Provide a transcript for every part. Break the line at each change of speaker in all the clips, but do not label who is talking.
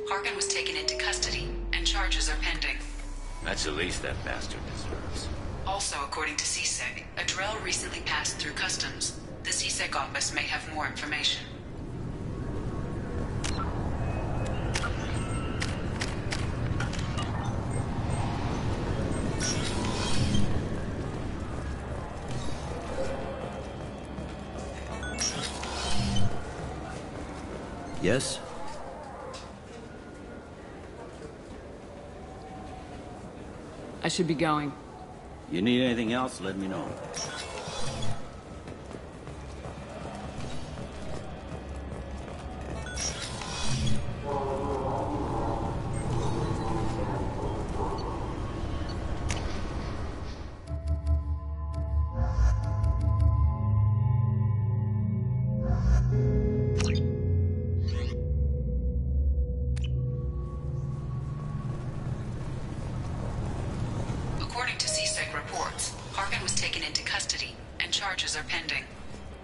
Paragon was taken into custody, and charges are pending.
That's the least that bastard deserves.
Also, according to CSEC, a Drell recently passed through customs. The CSEC office may have more information.
Yes?
I should be going.
You need anything else, let me know.
According to CSEC reports, Paragon was taken into custody, and charges are pending.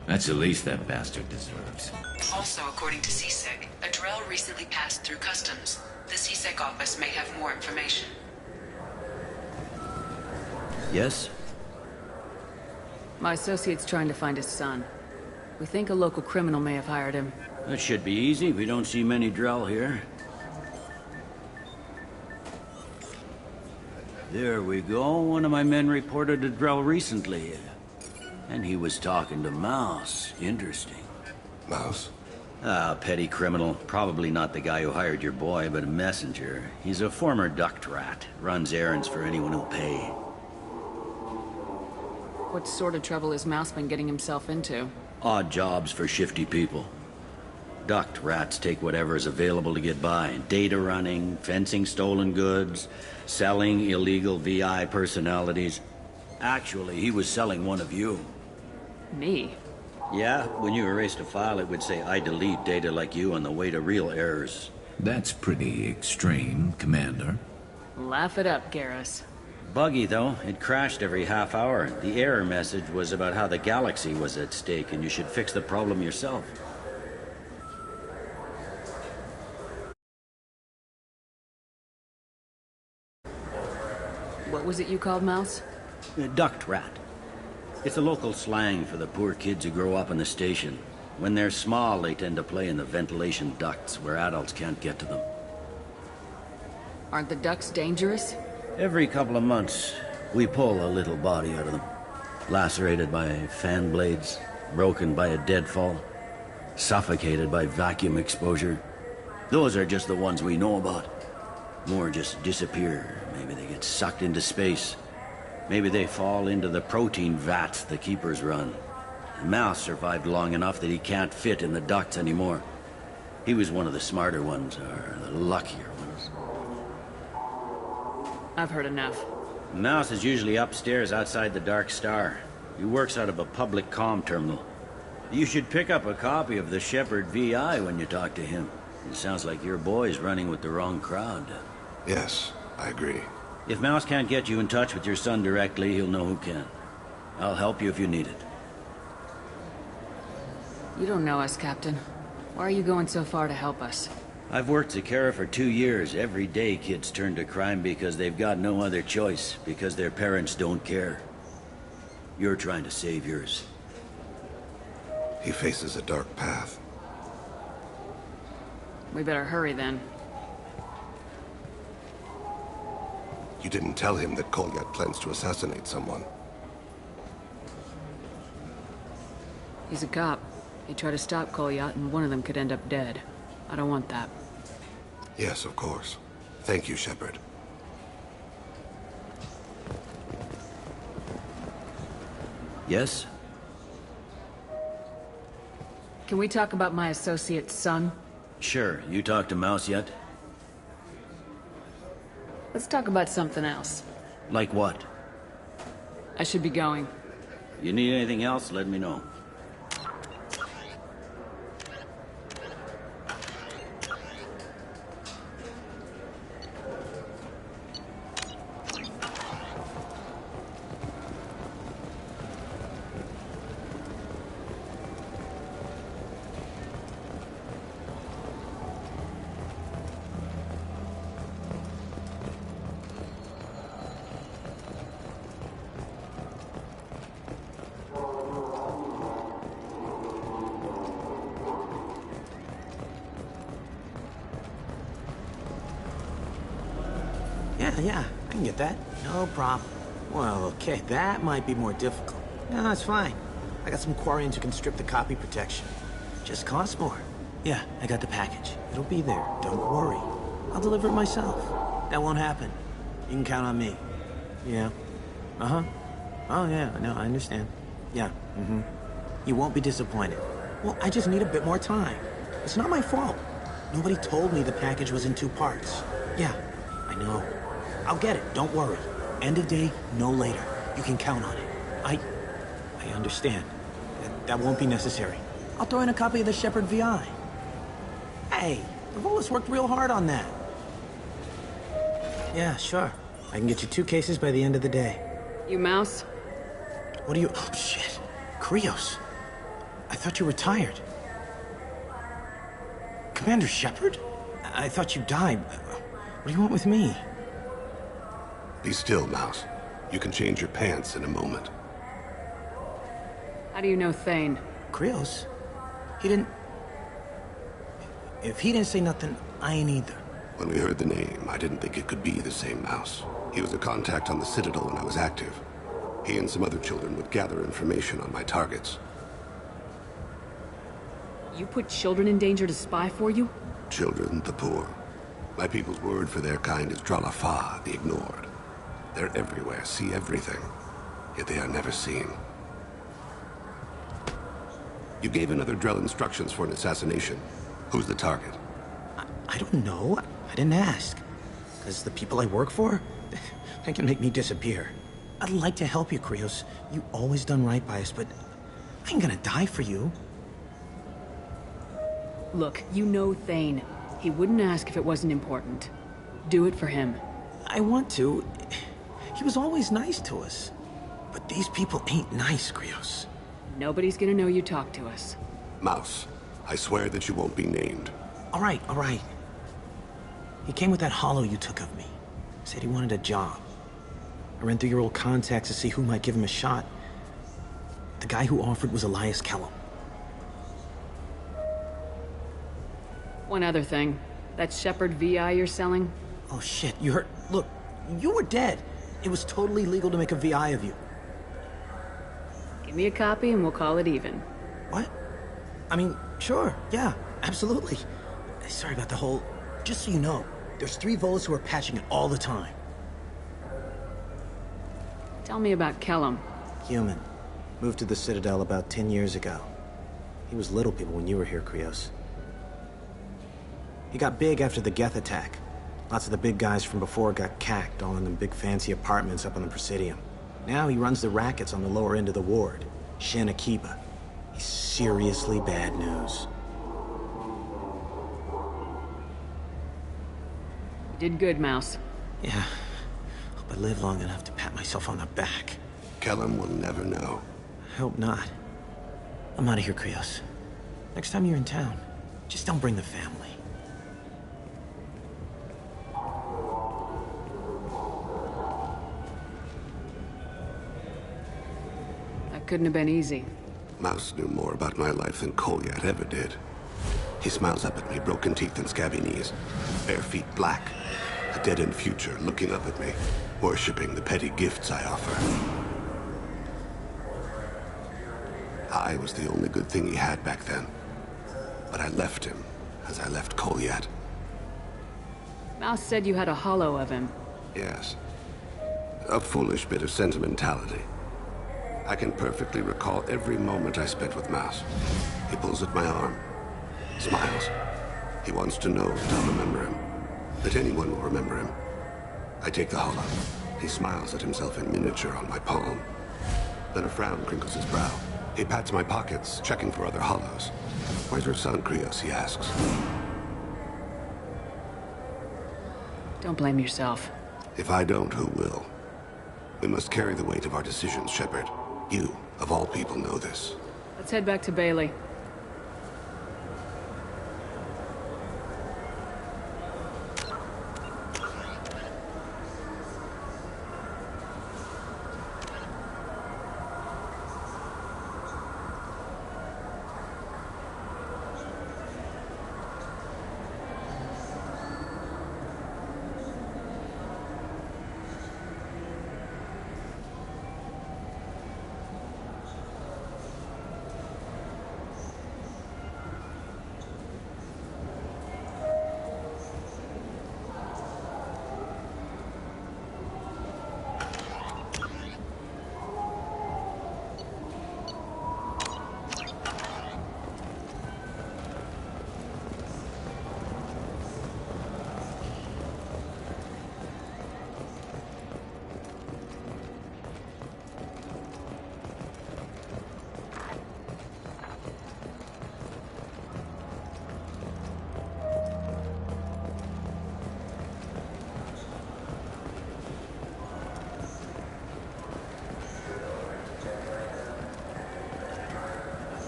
That's the least that bastard deserves.
Also, according to CSEC, a Drell recently passed through customs. The CSEC office may have more information.
Yes?
My associate's trying to find his son. We think a local criminal may have hired him.
That should be easy. We don't see many Drell here. There we go. One of my men reported a Drell recently. And he was talking to Mouse. Interesting.
Mouse?
Ah, petty criminal. Probably not the guy who hired your boy, but a messenger. He's a former duct rat. Runs errands for anyone who'll pay.
What sort of trouble has Mouse been getting himself into?
Odd jobs for shifty people. Duct rats take whatever is available to get by. Data running, fencing stolen goods, selling illegal VI personalities. Actually, he was selling one of you.
Me?
Yeah, when you erased a file, it would say, I delete data like you on the way to real errors.
That's pretty extreme, Commander.
Laugh it up, Garrus.
Buggy, though. It crashed every half hour. The error message was about how the galaxy was at stake, and you should fix the problem yourself.
What was it you called Mouse?
Duct rat. It's a local slang for the poor kids who grow up in the station. When they're small, they tend to play in the ventilation ducts where adults can't get to them.
Aren't the ducks dangerous?
Every couple of months, we pull a little body out of them. Lacerated by fan blades, broken by a deadfall, suffocated by vacuum exposure. Those are just the ones we know about. More just disappear. Maybe they get sucked into space. Maybe they fall into the protein vats the keepers run. Mouse survived long enough that he can't fit in the ducts anymore. He was one of the smarter ones, or the luckier ones.
I've heard enough.
Mouse is usually upstairs outside the Dark Star. He works out of a public comm terminal. You should pick up a copy of the Shepherd VI when you talk to him. It sounds like your boy's running with the wrong crowd.
Yes, I agree.
If Mouse can't get you in touch with your son directly, he'll know who can. I'll help you if you need it.
You don't know us, Captain. Why are you going so far to help us?
I've worked Zakera for 2 years. Every day kids turn to crime because they've got no other choice, because their parents don't care. You're trying to save yours.
He faces a dark path.
We better hurry then.
You didn't tell him that Kolyat plans to assassinate someone.
He's a cop. He tried to stop Kolyat and one of them could end up dead. I don't want that.
Yes, of course. Thank you, Shepard.
Yes?
Can we talk about my associate's son?
Sure. You talked to Mouse yet?
Let's talk about something else.
Like what?
I should be going.
You need anything else, let me know.
Yeah, I can get that. No problem. Well, okay, that might be more difficult. No, it's fine. I got some Quarians who can strip the copy protection. Just costs more. Yeah, I got the package. It'll be there. Don't worry. I'll deliver it myself. That won't happen. You can count on me. Yeah. Uh-huh. Oh, yeah, no, I understand. Yeah, You won't be disappointed. Well, I just need a bit more time. It's not my fault. Nobody told me the package was in 2 parts. Yeah, I know. I'll get it, don't worry. End of day, no later. You can count on it. I understand. That won't be necessary. I'll throw in a copy of the Shepherd VI. Hey, the Volus worked real hard on that. Yeah, sure. I can get you 2 cases by the end of the day.
You Mouse?
What are you... Oh, shit. Krios. I thought you were tired. Commander Shepard? I thought you died. What do you want with me?
Be still, Mouse. You can change your pants in a moment.
How do you know Thane?
Krios? He didn't... If he didn't say nothing, I ain't either.
When we heard the name, I didn't think it could be the same Mouse. He was a contact on the Citadel when I was active. He and some other children would gather information on my targets.
You put children in danger to spy for you?
Children, the poor. My people's word for their kind is Dralafa, the ignored. They're everywhere, see everything, yet they are never seen. You gave another Drell instructions for an assassination. Who's the target?
I don't know. I didn't ask. Because the people I work for, they can make me disappear. I'd like to help you, Krios. You always done right by us, but I ain't gonna die for you.
Look, you know Thane. He wouldn't ask if it wasn't important. Do it for him.
I want to. He was always nice to us. But these people ain't nice, Krios.
Nobody's gonna know you talked to us.
Mouse, I swear that you won't be named.
All right. He came with that hollow you took of me. Said he wanted a job. I ran through your old contacts to see who might give him a shot. The guy who offered was Elias Kellum.
One other thing. That Shepherd VI you're selling?
Oh shit, you heard... Look, you were dead. It was totally legal to make a VI of you.
Give me a copy and we'll call it even.
What? I mean, sure, yeah, absolutely. Sorry about the whole... Just so you know, there's 3 Volus who are patching it all the time.
Tell me about Kellum.
Human. Moved to the Citadel about 10 years ago. He was Little People when you were here, Krios. He got big after the Geth attack. Lots of the big guys from before got cacked, all in them big fancy apartments up on the Presidium. Now he runs the rackets on the lower end of the ward. Shin Akiba. Seriously bad news.
Did good, Mouse.
Yeah. Hope I live long enough to pat myself on the back.
Kellum will never know.
I hope not. I'm out of here, Krios. Next time you're in town, just don't bring the family.
That couldn't have been easy.
Mouse knew more about my life than Kolyat ever did. He smiles up at me, broken teeth and scabby knees, bare feet black, a dead-end future looking up at me, worshipping the petty gifts I offer. I was the only good thing he had back then, but I left him as I left Kolyat.
Mouse said you had a hollow of him.
Yes. A foolish bit of sentimentality. I can perfectly recall every moment I spent with Mouse. He pulls at my arm, smiles. He wants to know that I'll remember him, that anyone will remember him. I take the hollow. He smiles at himself in miniature on my palm. Then a frown crinkles his brow. He pats my pockets, checking for other hollows. "Where's your son, Krios?" he asks.
Don't blame yourself.
If I don't, who will? We must carry the weight of our decisions, Shepard. You, of all people, know this.
Let's head back to Bailey.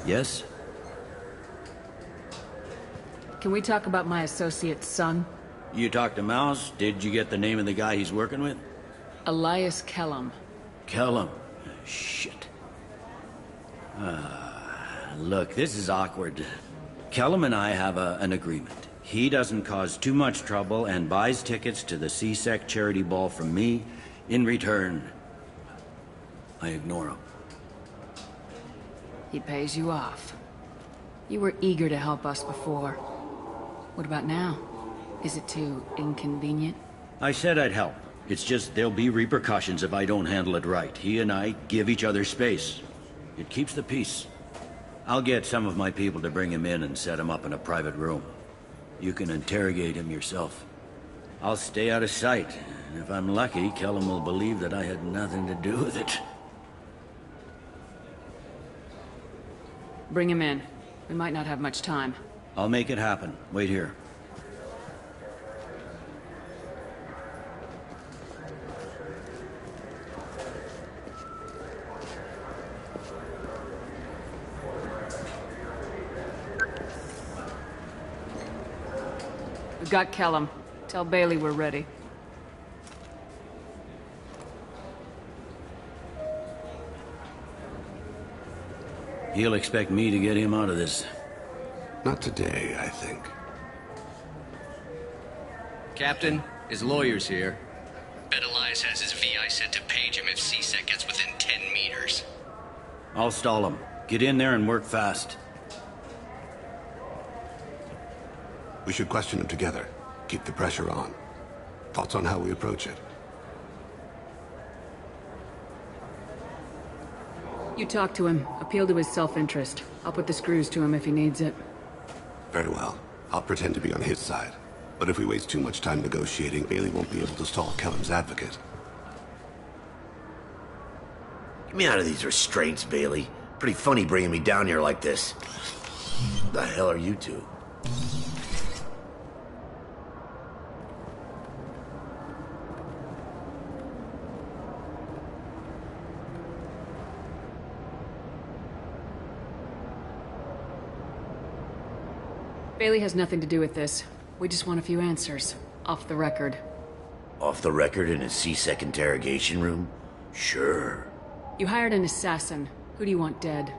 Yes?
Can we talk about my associate's son?
You talked to Mouse? Did you get the name of the guy he's working with?
Elias Kellum.
Kellum. Shit. Look, this is awkward. Kellum and I have an agreement. He doesn't cause too much trouble and buys tickets to the C-Sec charity ball from me. In return, I ignore him.
He pays you off. You were eager to help us before. What about now? Is it too inconvenient?
I said I'd help. It's just there'll be repercussions if I don't handle it right. He and I give each other space. It keeps the peace. I'll get some of my people to bring him in and set him up in a private room. You can interrogate him yourself. I'll stay out of sight, and if I'm lucky, Kellum will believe that I had nothing to do with it.
Bring him in. We might not have much time.
I'll make it happen. Wait here.
We've got Kellum. Tell Bailey we're ready.
He'll expect me to get him out of this.
Not today, I think.
Captain, his lawyer's here. Bet Elias has his VI set to page him if C-Sec gets within 10 meters.
I'll stall him. Get in there and work fast.
We should question him together. Keep the pressure on. Thoughts on how we approach it?
You talk to him. Appeal to his self-interest. I'll put the screws to him if he needs it.
Very well. I'll pretend to be on his side. But if we waste too much time negotiating, Bailey won't be able to stall Kellum's advocate.
Get me out of these restraints, Bailey. Pretty funny bringing me down here like this. The hell are you two?
Bailey has nothing to do with this. We just want a few answers. Off the record.
Off the record in a C-Sec interrogation room? Sure.
You hired an assassin. Who do you want dead?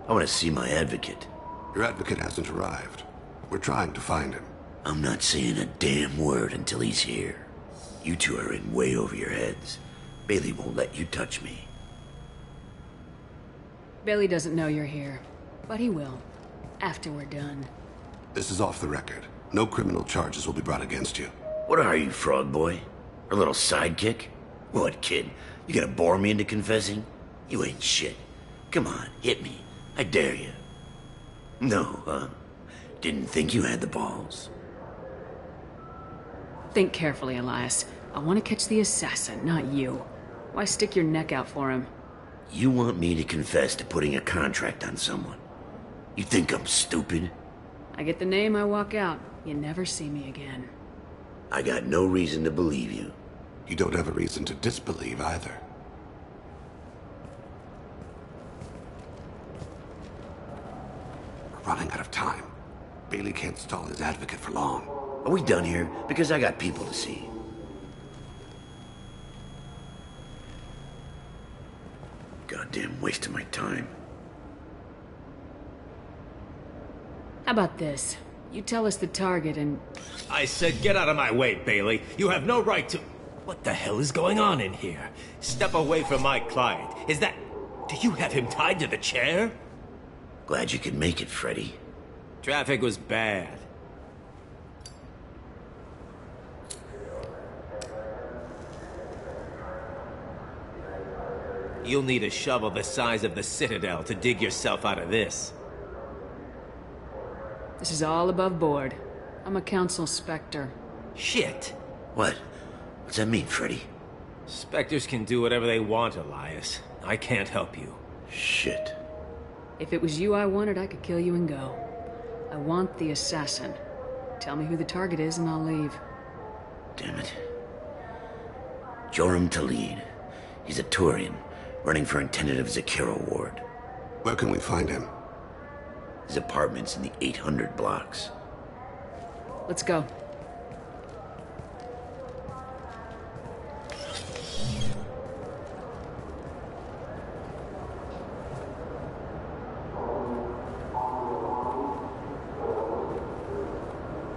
I want to see my advocate.
Your advocate hasn't arrived. We're trying to find him.
I'm not saying a damn word until he's here. You two are in way over your heads. Bailey won't let you touch me.
Bailey doesn't know you're here, but he will. After we're done.
This is off the record. No criminal charges will be brought against you.
What are you, frog boy? A little sidekick? What, kid? You gonna bore me into confessing? You ain't shit. Come on, hit me. I dare you. No, huh? Didn't think you had the balls.
Think carefully, Elias. I want to catch the assassin, not you. Why stick your neck out for him?
You want me to confess to putting a contract on someone? You think I'm stupid?
I get the name, I walk out. You never see me again.
I got no reason to believe you.
You don't have a reason to disbelieve either. We're running out of time. Bailey can't stall his advocate for long.
Are we done here? Because I got people to see. Goddamn waste of my time.
How about this? You tell us the target and...
I said get out of my way, Bailey. You have no right to... What the hell is going on in here? Step away from my client. Is that... Do you have him tied to the chair?
Glad you could make it, Freddy.
Traffic was bad. You'll need a shovel the size of the Citadel to dig yourself out of this.
This is all above board. I'm a council specter.
Shit.
What? What's that mean, Freddy?
Spectres can do whatever they want, Elias. I can't help you.
Shit.
If it was you I wanted, I could kill you and go. I want the assassin. Tell me who the target is and I'll leave.
Damn it. Joram Talid. He's a Turian, running for intendant of Zakira Ward.
Where can we find him?
His apartment's in the 800 blocks.
Let's go.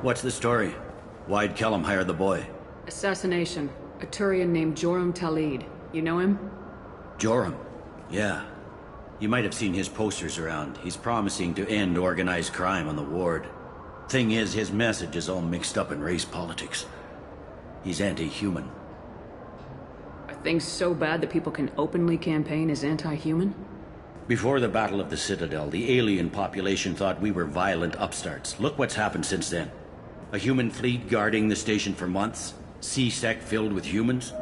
What's the story? Why'd Kellum hire the boy?
Assassination. A Turian named Joram Talid. You know him?
Joram? Yeah. You might have seen his posters around. He's promising to end organized crime on the ward. Thing is, his message is all mixed up in race politics. He's anti-human.
Are things so bad that people can openly campaign as anti-human?
Before the Battle of the Citadel, the alien population thought we were violent upstarts. Look what's happened since then. A human fleet guarding the station for months. C-Sec filled with humans.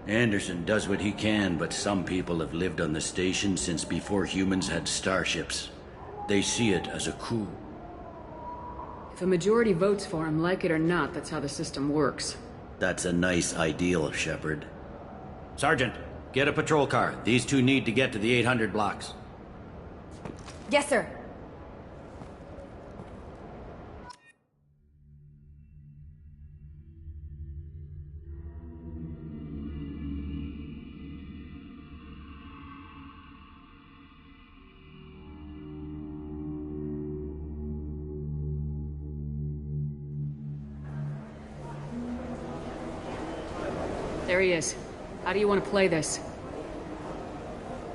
Anderson does what he can, but some people have lived on the station since before humans had starships. They see it as a coup.
If a majority votes for him, like it or not, that's how the system works.
That's a nice ideal, Shepard. Sergeant, get a patrol car. These two need to get to the 800 blocks.
Yes, sir.
There he is. How do you want to play this?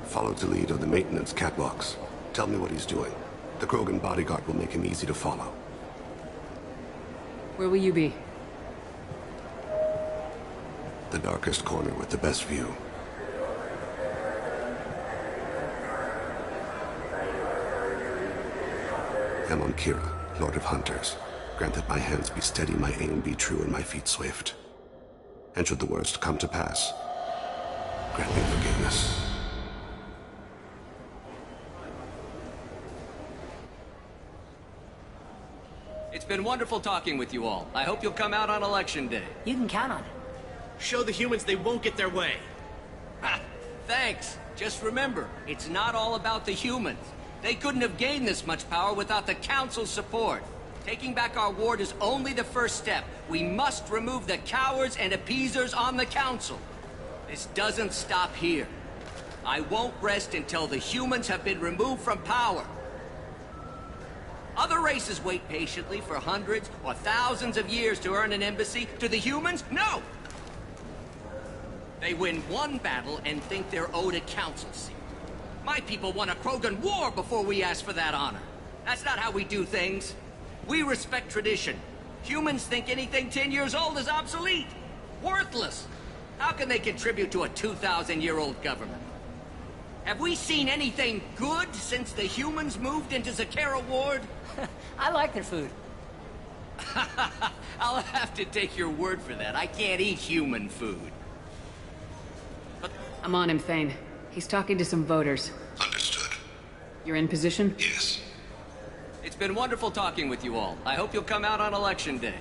Follow Talid on the maintenance catwalks. Tell me what he's doing. The Krogan bodyguard will make him easy to follow.
Where will you be?
The darkest corner with the best view. I'm on Kira, Lord of Hunters. Grant that my hands be steady, my aim be true, and my feet swift. And should the worst come to pass, grant me forgiveness.
It's been wonderful talking with you all. I hope you'll come out on Election Day.
You can count on it.
Show the humans they won't get their way.
Ha! Thanks. Just remember, it's not all about the humans. They couldn't have gained this much power without the Council's support. Taking back our ward is only the first step. We must remove the cowards and appeasers on the Council. This doesn't stop here. I won't rest until the humans have been removed from power. Other races wait patiently for hundreds or thousands of years to earn an embassy. To the humans, no! They win one battle and think they're owed a council seat. My people won a Krogan war before we asked for that honor. That's not how we do things. We respect tradition. Humans think anything 10 years old is obsolete. Worthless. How can they contribute to a 2,000-year-old government? Have we seen anything good since the humans moved into Zakera Ward?
I like their food.
I'll have to take your word for that. I can't eat human food.
I'm on him, Thane. He's talking to some voters.
Understood.
You're in position?
Yes.
It's been wonderful talking with you all. I hope you'll come out on Election Day.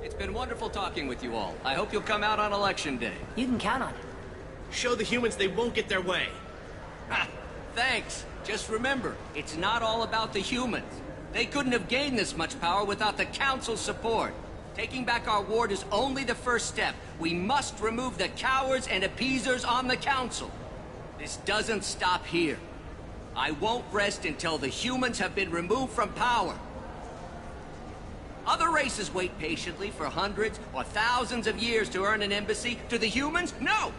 It's been wonderful talking with you all. I hope you'll come out on Election Day.
You can count on it.
Show the humans they won't get their way.
Ha! Thanks. Just remember, it's not all about the humans. They couldn't have gained this much power without the Council's support. Taking back our ward is only the first step. We must remove the cowards and appeasers on the Council. This doesn't stop here. I won't rest until the humans have been removed from power. Other races wait patiently for hundreds or thousands of years to earn an embassy. To the humans, no!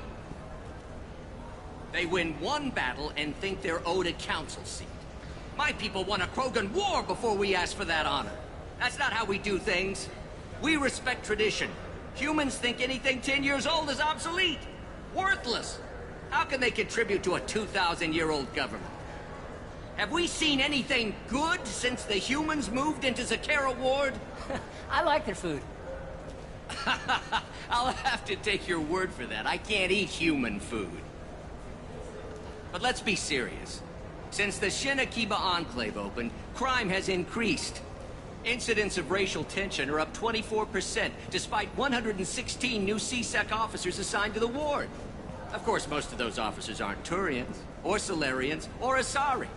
They win one battle and think they're owed a council seat. My people won a Krogan war before we asked for that honor. That's not how we do things. We respect tradition. Humans think anything 10 years old is obsolete. Worthless. How can they contribute to a 2,000-year-old government? Have we seen anything good since the humans moved into Zakera Ward?
I like their food.
I'll have to take your word for that. I can't eat human food. But let's be serious. Since the Shin Akiba Enclave opened, crime has increased. Incidents of racial tension are up 24%, despite 116 new CSEC officers assigned to the ward. Of course, most of those officers aren't Turians, or Solarians, or Asari.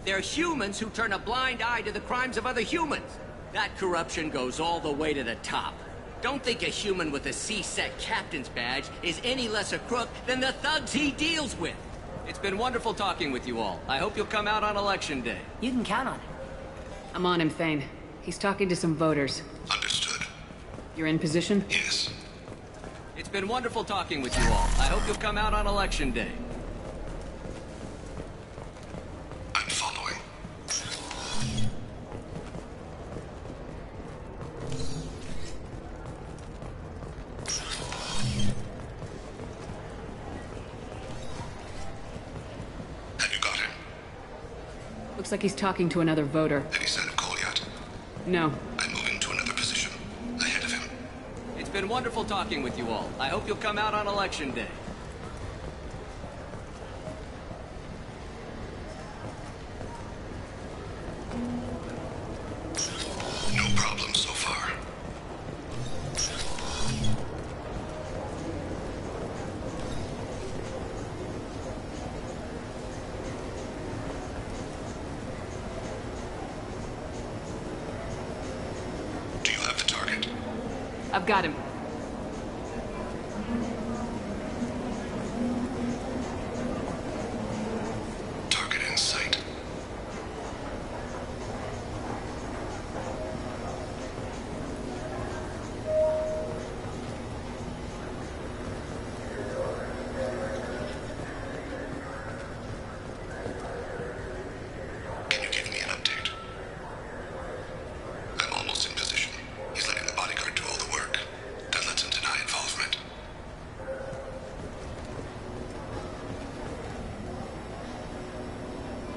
They're humans who turn a blind eye to the crimes of other humans. That corruption goes all the way to the top. Don't think a human with a CSEC captain's badge is any less a crook than the thugs he deals with. It's been wonderful talking with you all. I hope you'll come out on Election Day.
You can count on it.
I'm on him, Thane. He's talking to some voters.
Understood.
You're in position?
Yes.
It's been wonderful talking with you all. I hope you'll come out on Election Day.
I'm following. Have you got him?
Looks like he's talking to another voter.
Any sign of Cole yet?
No.
I'm moving to another position. Ahead of him.
It's been wonderful talking with you all. I hope you'll come out on Election Day.
No problem so far. Do you have the target?
I've got him.
Target in sight. Can you give me an update? I'm almost in position. He's letting the bodyguard do all the work. That lets him deny involvement.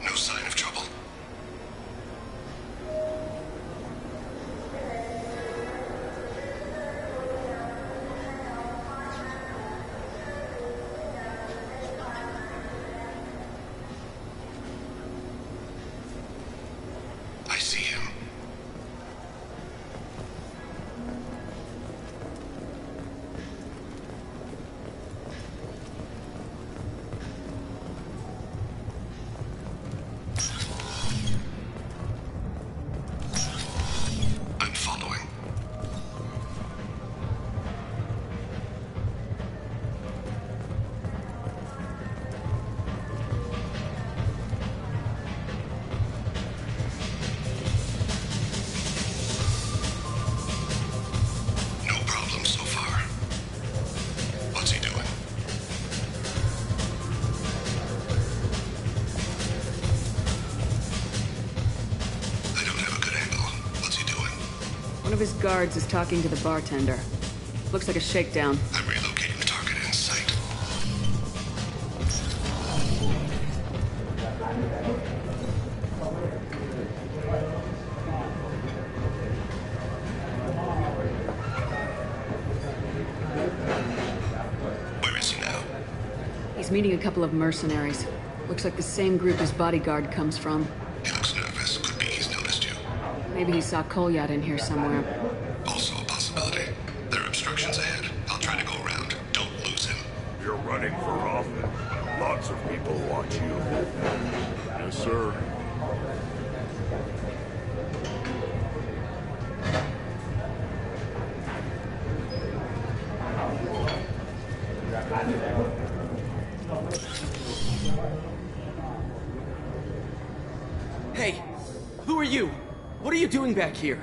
No sign of trouble. I see him. I'm following. No problem so far. What's he doing? I don't have a good angle. What's he doing?
One of his guards is talking to the bartender. Looks like a shakedown.
I'm relocating the target in sight. Where is he now?
He's meeting a couple of mercenaries. Looks like the same group his bodyguard comes from.
He looks nervous. Could be he's noticed you.
Maybe he saw Kolyat in here somewhere.
Also a possibility. There are obstructions ahead. I'll try to go around. Don't lose him.
You're running for office. Lots of people watch you. Yes, sir.
Hey, who are you? What are you doing back here?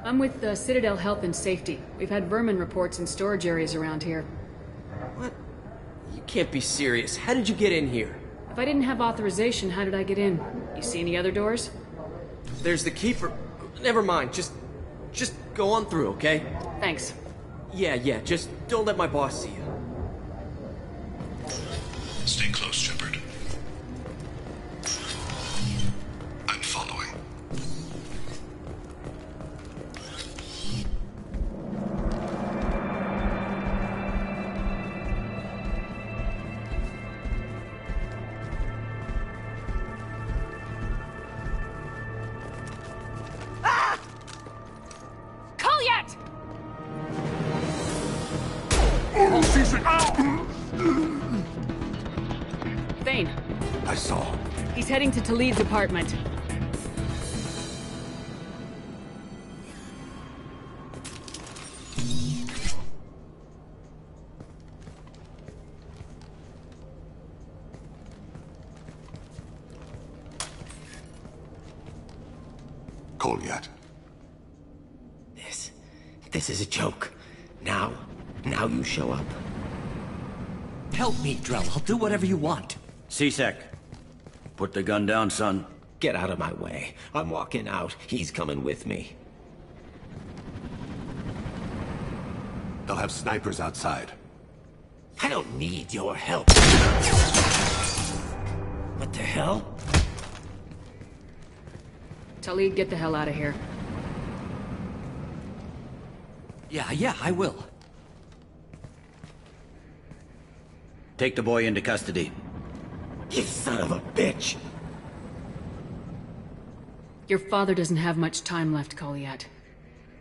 I'm with the Citadel Health and Safety. We've had vermin reports in storage areas around here.
What? You can't be serious. How did you get in here?
If I didn't have authorization, how did I get in? You see any other doors?
There's the keeper. Never mind. Just go on through, okay?
Thanks.
Yeah. Just don't let my boss see you.
Stay close, Shepard. I'm following. I saw.
He's heading to Talib's apartment.
Kolyat.
This is a joke. Now you show up. Help me, Drell. I'll do whatever you want.
C-Sec. Put the gun down, son.
Get out of my way. I'm walking out. He's coming with me.
They'll have snipers outside.
I don't need your help. What the hell?
Talib, get the hell out of here.
Yeah, I will.
Take the boy into custody.
You son of a bitch!
Your father doesn't have much time left, Kolyat.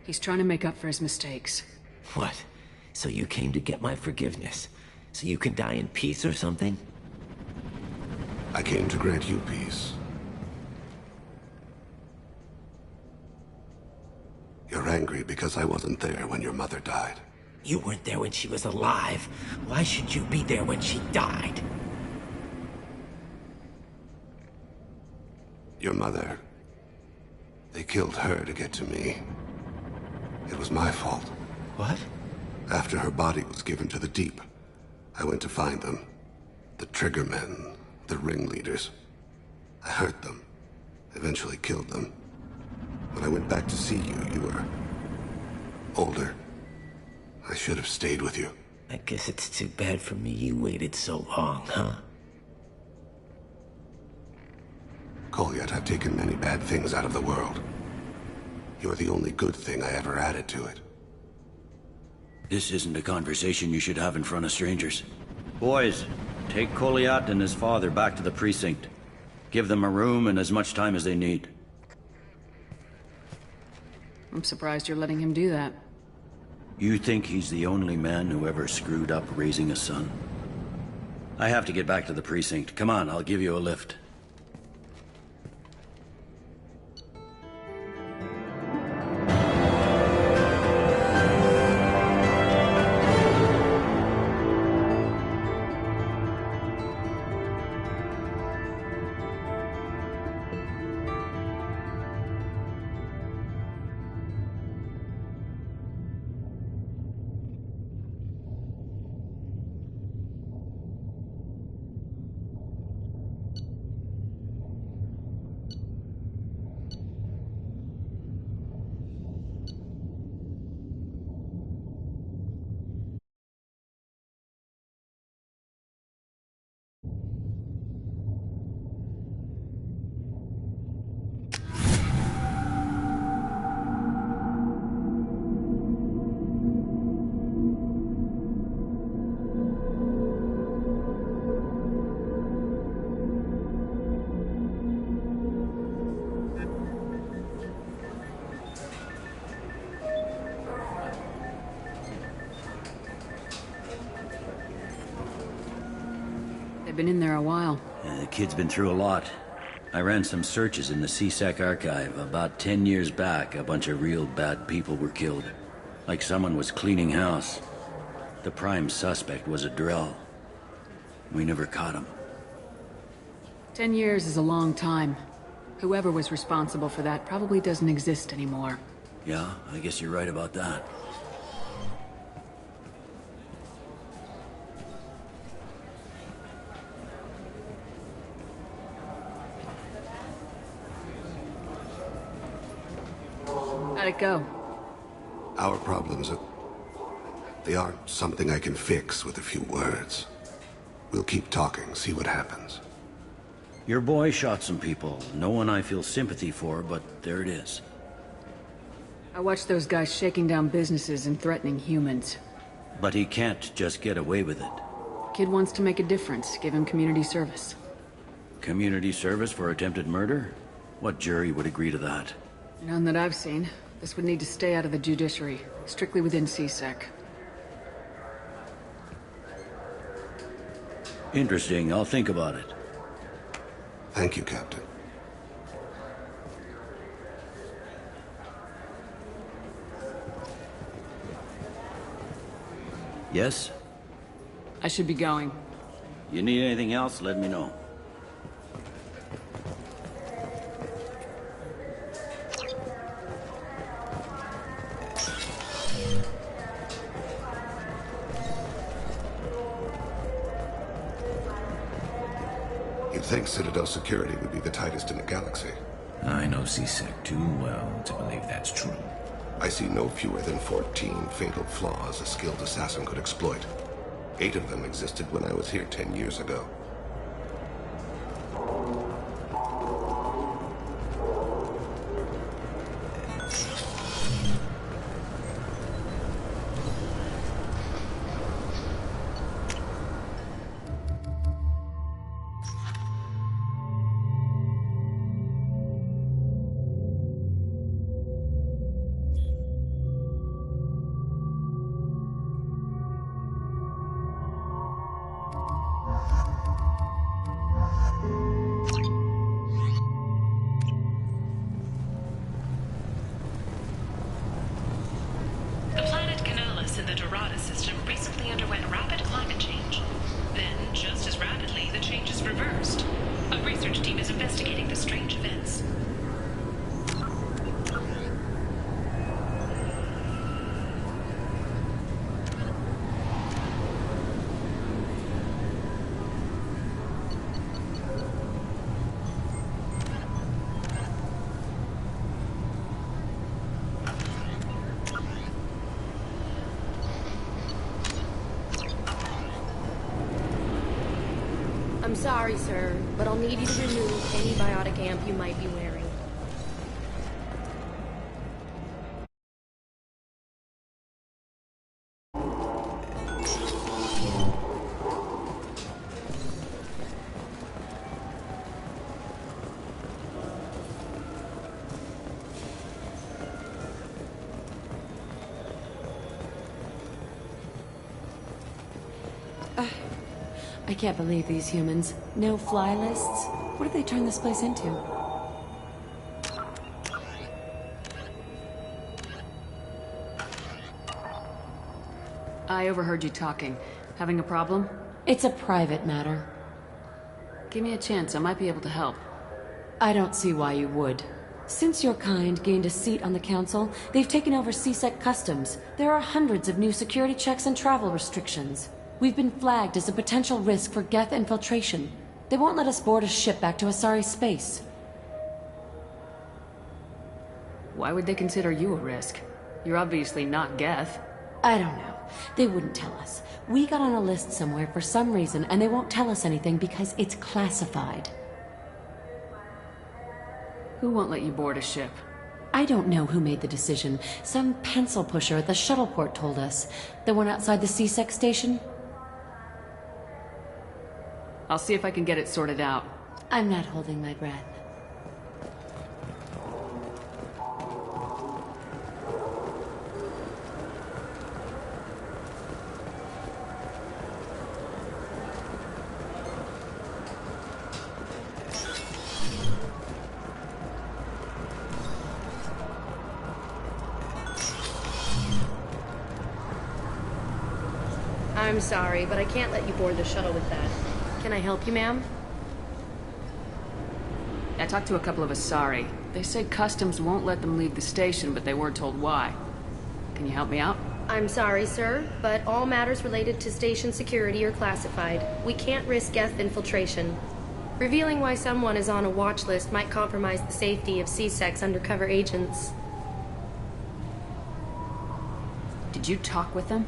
He's trying to make up for his mistakes.
What? So you came to get my forgiveness? So you can die in peace or something?
I came to grant you peace. You're angry because I wasn't there when your mother died.
You weren't there when she was alive. Why should you be there when she died?
Your mother... They killed her to get to me. It was my fault.
What?
After her body was given to the Deep, I went to find them. The Triggermen, the ringleaders. I hurt them. Eventually killed them. When I went back to see you, you were... older. I should have stayed with you.
I guess it's too bad for me you waited so long, huh?
Kolyat, I've taken many bad things out of the world. You're the only good thing I ever added to it.
This isn't a conversation you should have in front of strangers. Boys, take Kolyat and his father back to the precinct. Give them a room and as much time as they need.
I'm surprised you're letting him do that.
You think he's the only man who ever screwed up raising a son? I have to get back to the precinct. Come on, I'll give you a lift.
Been in there a while.
The kid's been through a lot. I ran some searches in the C-Sec archive. About 10 years back, a bunch of real bad people were killed. Like someone was cleaning house. The prime suspect was a Drell. We never caught him.
10 years is a long time. Whoever was responsible for that probably doesn't exist anymore.
Yeah, I guess you're right about that.
How'd it go?
Our problems are... They aren't something I can fix with a few words. We'll keep talking, see what happens.
Your boy shot some people. No one I feel sympathy for, but there it is.
I watched those guys shaking down businesses and threatening humans.
But he can't just get away with it.
Kid wants to make a difference. Give him community service.
Community service for attempted murder? What jury would agree to that?
None that I've seen. This would need to stay out of the judiciary. Strictly within C-Sec.
Interesting. I'll think about it.
Thank you, Captain.
Yes?
I should be going.
You need anything else, let me know.
You'd think Citadel security would be the tightest in the galaxy.
I know C-Sec too well to believe that's true.
I see no fewer than 14 fatal flaws a skilled assassin could exploit. 8 of them existed when I was here 10 years ago.
I'm sorry, sir, but I'll need you to remove any biotic amp you might be wearing.
I can't believe these humans. No fly lists? What have they turned this place into?
I overheard you talking. Having a problem?
It's a private matter.
Give me a chance, I might be able to help.
I don't see why you would. Since your kind gained a seat on the council, they've taken over C-Sec customs. There are hundreds of new security checks and travel restrictions. We've been flagged as a potential risk for Geth infiltration. They won't let us board a ship back to Asari space.
Why would they consider you a risk? You're obviously not Geth.
I don't know. They wouldn't tell us. We got on a list somewhere for some reason, and they won't tell us anything because it's classified.
Who won't let you board a ship?
I don't know who made the decision. Some pencil pusher at the shuttle port told us. The one outside the C-Sec station?
I'll see if I can get it sorted out.
I'm not holding my breath.
I'm sorry, but I can't let you board the shuttle with that. Can I help you, ma'am?
I talked to a couple of Asari. They say customs won't let them leave the station, but they weren't told why. Can you help me out?
I'm sorry, sir, but all matters related to station security are classified. We can't risk Geth infiltration. Revealing why someone is on a watch list might compromise the safety of C-Sec's undercover agents.
Did you talk with them?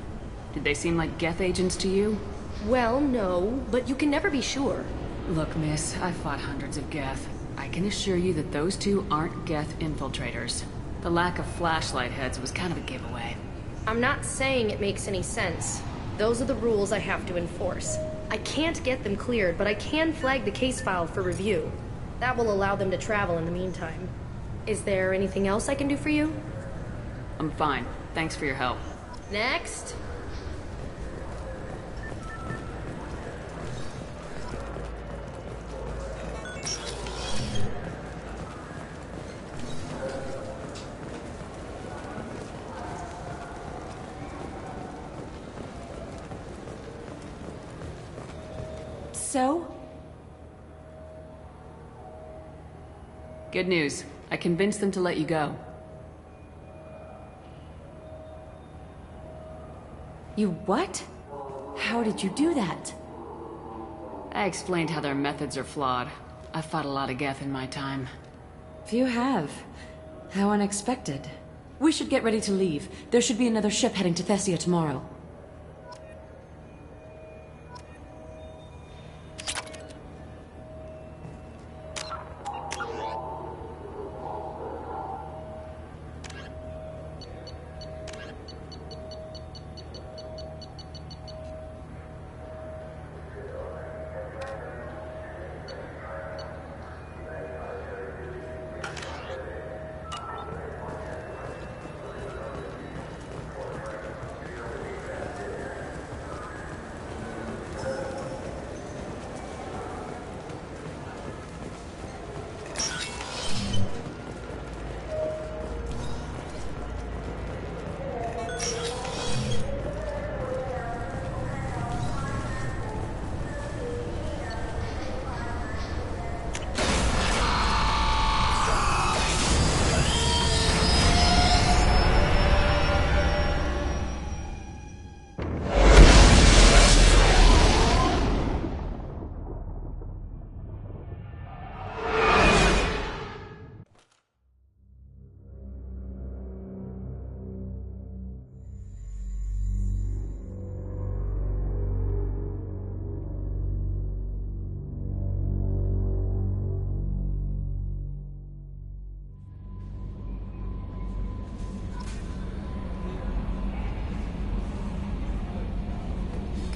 Did they seem like Geth agents to you?
Well, no, but you can never be sure.
Look, miss, I've fought hundreds of Geth. I can assure you that those two aren't Geth infiltrators. The lack of flashlight heads was kind of a giveaway.
I'm not saying it makes any sense. Those are the rules I have to enforce. I can't get them cleared, but I can flag the case file for review. That will allow them to travel in the meantime. Is there anything else I can do for you?
I'm fine. Thanks for your help.
Next.
so?
Good news. I convinced them to let you go.
You what? How did you do that?
I explained how their methods are flawed. I've fought a lot of Geth in my time.
You have. How unexpected. We should get ready to leave. There should be another ship heading to Thessia tomorrow.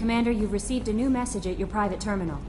Commander, you've received a new message at your private terminal.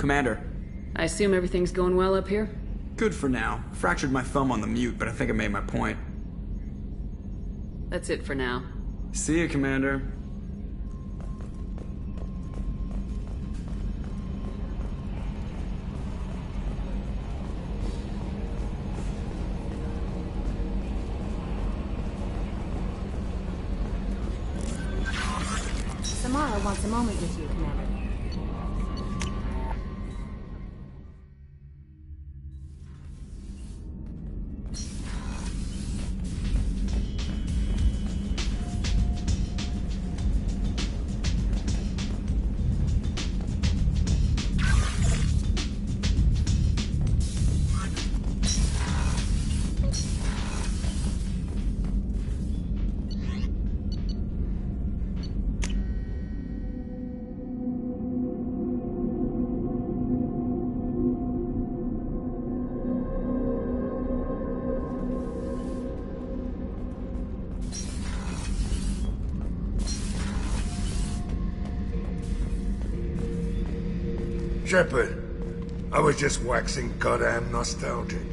Commander.
I assume everything's going well up here?
Good for now. Fractured my thumb on the mute, but I think I made my point.
That's it for now.
See you, Commander.
Samara wants a moment with you, Commander.
Shepard, I was just waxing goddamn nostalgic.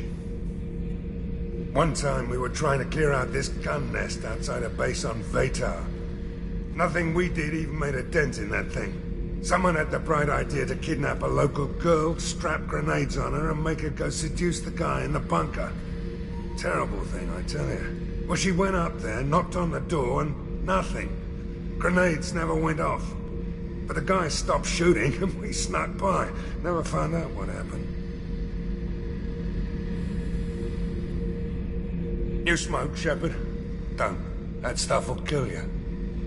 One time we were trying to clear out this gun nest outside a base on Vatar. Nothing we did even made a dent in that thing. Someone had the bright idea to kidnap a local girl, strap grenades on her, and make her go seduce the guy in the bunker. Terrible thing, I tell you. Well, she went up there, knocked on the door, and nothing. Grenades never went off. But the guy stopped shooting, and we snuck by. Never found out what happened. You smoke, Shepard? Don't. That stuff will kill you.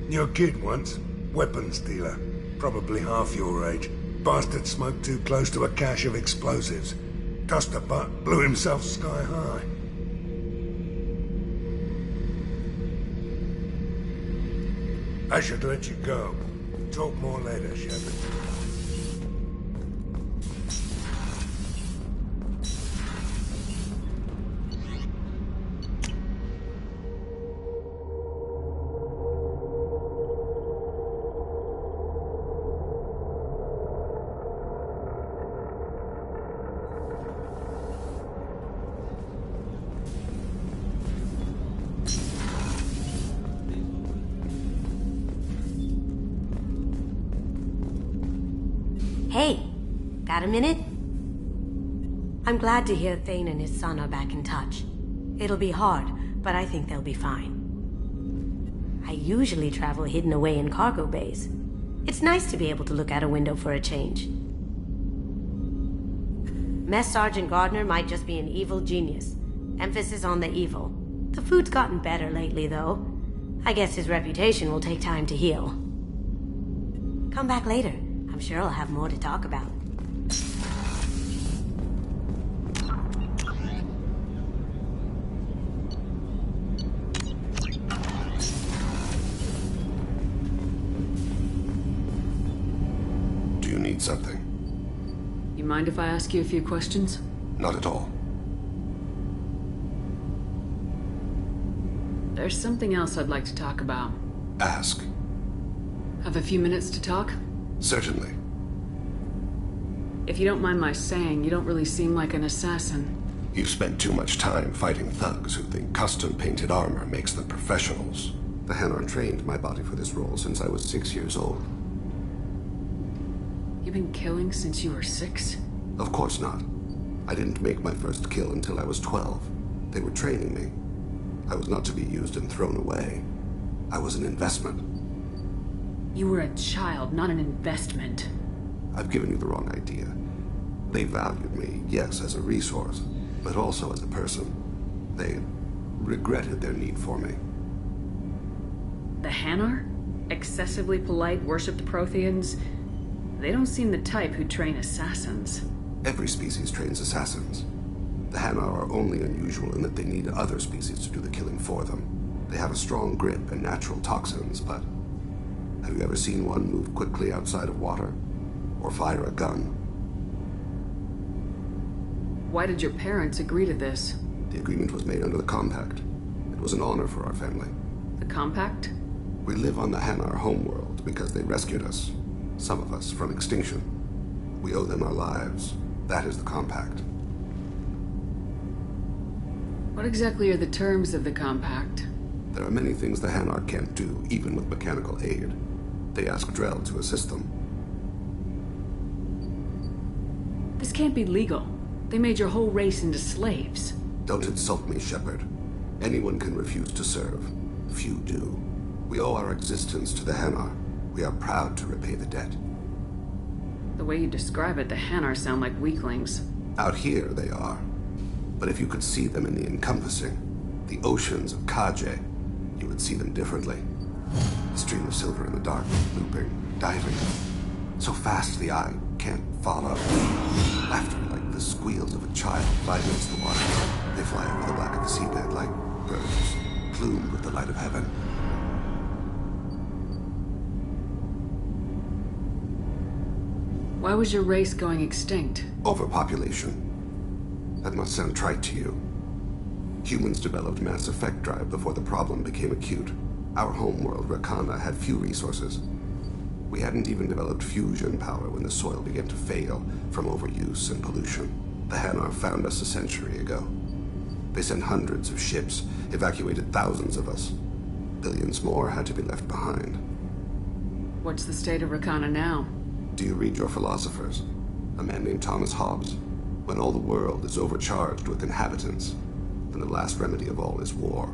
Knew a kid once. Weapons dealer. Probably half your age. Bastard smoked too close to a cache of explosives. Tossed a butt, blew himself sky high. I should let you go. Talk more later, Shepard.
Hey, got a minute? I'm glad to hear Thane and his son are back in touch. It'll be hard, but I think they'll be fine. I usually travel hidden away in cargo bays. It's nice to be able to look out a window for a change. Mess Sergeant Gardner might just be an evil genius. Emphasis on the evil. The food's gotten better lately, though. I guess his reputation will take time to heal. Come back later. I'm sure I'll have more to talk about.
Do you need something?
You mind if I ask you a few questions?
Not at all.
There's something else I'd like to talk about.
Ask.
Have a few minutes to talk?
Certainly.
If you don't mind my saying, you don't really seem like an assassin.
You've spent too much time fighting thugs who think custom-painted armor makes them professionals. The Hanar trained my body for this role since I was 6 years old.
You've been killing since you were 6?
Of course not. I didn't make my first kill until I was 12. They were training me. I was not to be used and thrown away. I was an investment.
You were a child, not an investment.
I've given you the wrong idea. They valued me, yes, as a resource, but also as a person. They regretted their need for me.
The Hanar? Excessively polite, worship the Protheans? They don't seem the type who train assassins.
Every species trains assassins. The Hanar are only unusual in that they need other species to do the killing for them. They have a strong grip and natural toxins, but have you ever seen one move quickly outside of water? Or fire a gun?
Why did your parents agree to this?
The agreement was made under the Compact. It was an honor for our family.
The Compact?
We live on the Hanar homeworld because they rescued us. Some of us from extinction. We owe them our lives. That is the compact.
What exactly are the terms of the compact?
There are many things the Hanar can't do, even with mechanical aid. They ask Drell to assist them.
This can't be legal. They made your whole race into slaves.
Don't insult me, Shepard. Anyone can refuse to serve. Few do. We owe our existence to the Hanar. We are proud to repay the debt.
The way you describe it, the Hanar sound like weaklings.
Out here, they are. But if you could see them in the encompassing, the oceans of Kaje, you would see them differently. A stream of silver in the dark, looping, diving. So fast the eye can't follow. Laughter like the squeals of a child fly against the water. They fly over the black of the seabed like birds, plumed with the light of heaven.
Why was your race going extinct?
Overpopulation. That must sound trite to you. Humans developed mass effect drive before the problem became acute. Our homeworld, Rakana, had few resources. We hadn't even developed fusion power when the soil began to fail from overuse and pollution. The Hanar found us a century ago. They sent hundreds of ships, evacuated thousands of us. Billions more had to be left behind.
What's the state of Rakana now?
Do you read your philosophers? A man named Thomas Hobbes? When all the world is overcharged with inhabitants, then the last remedy of all is war,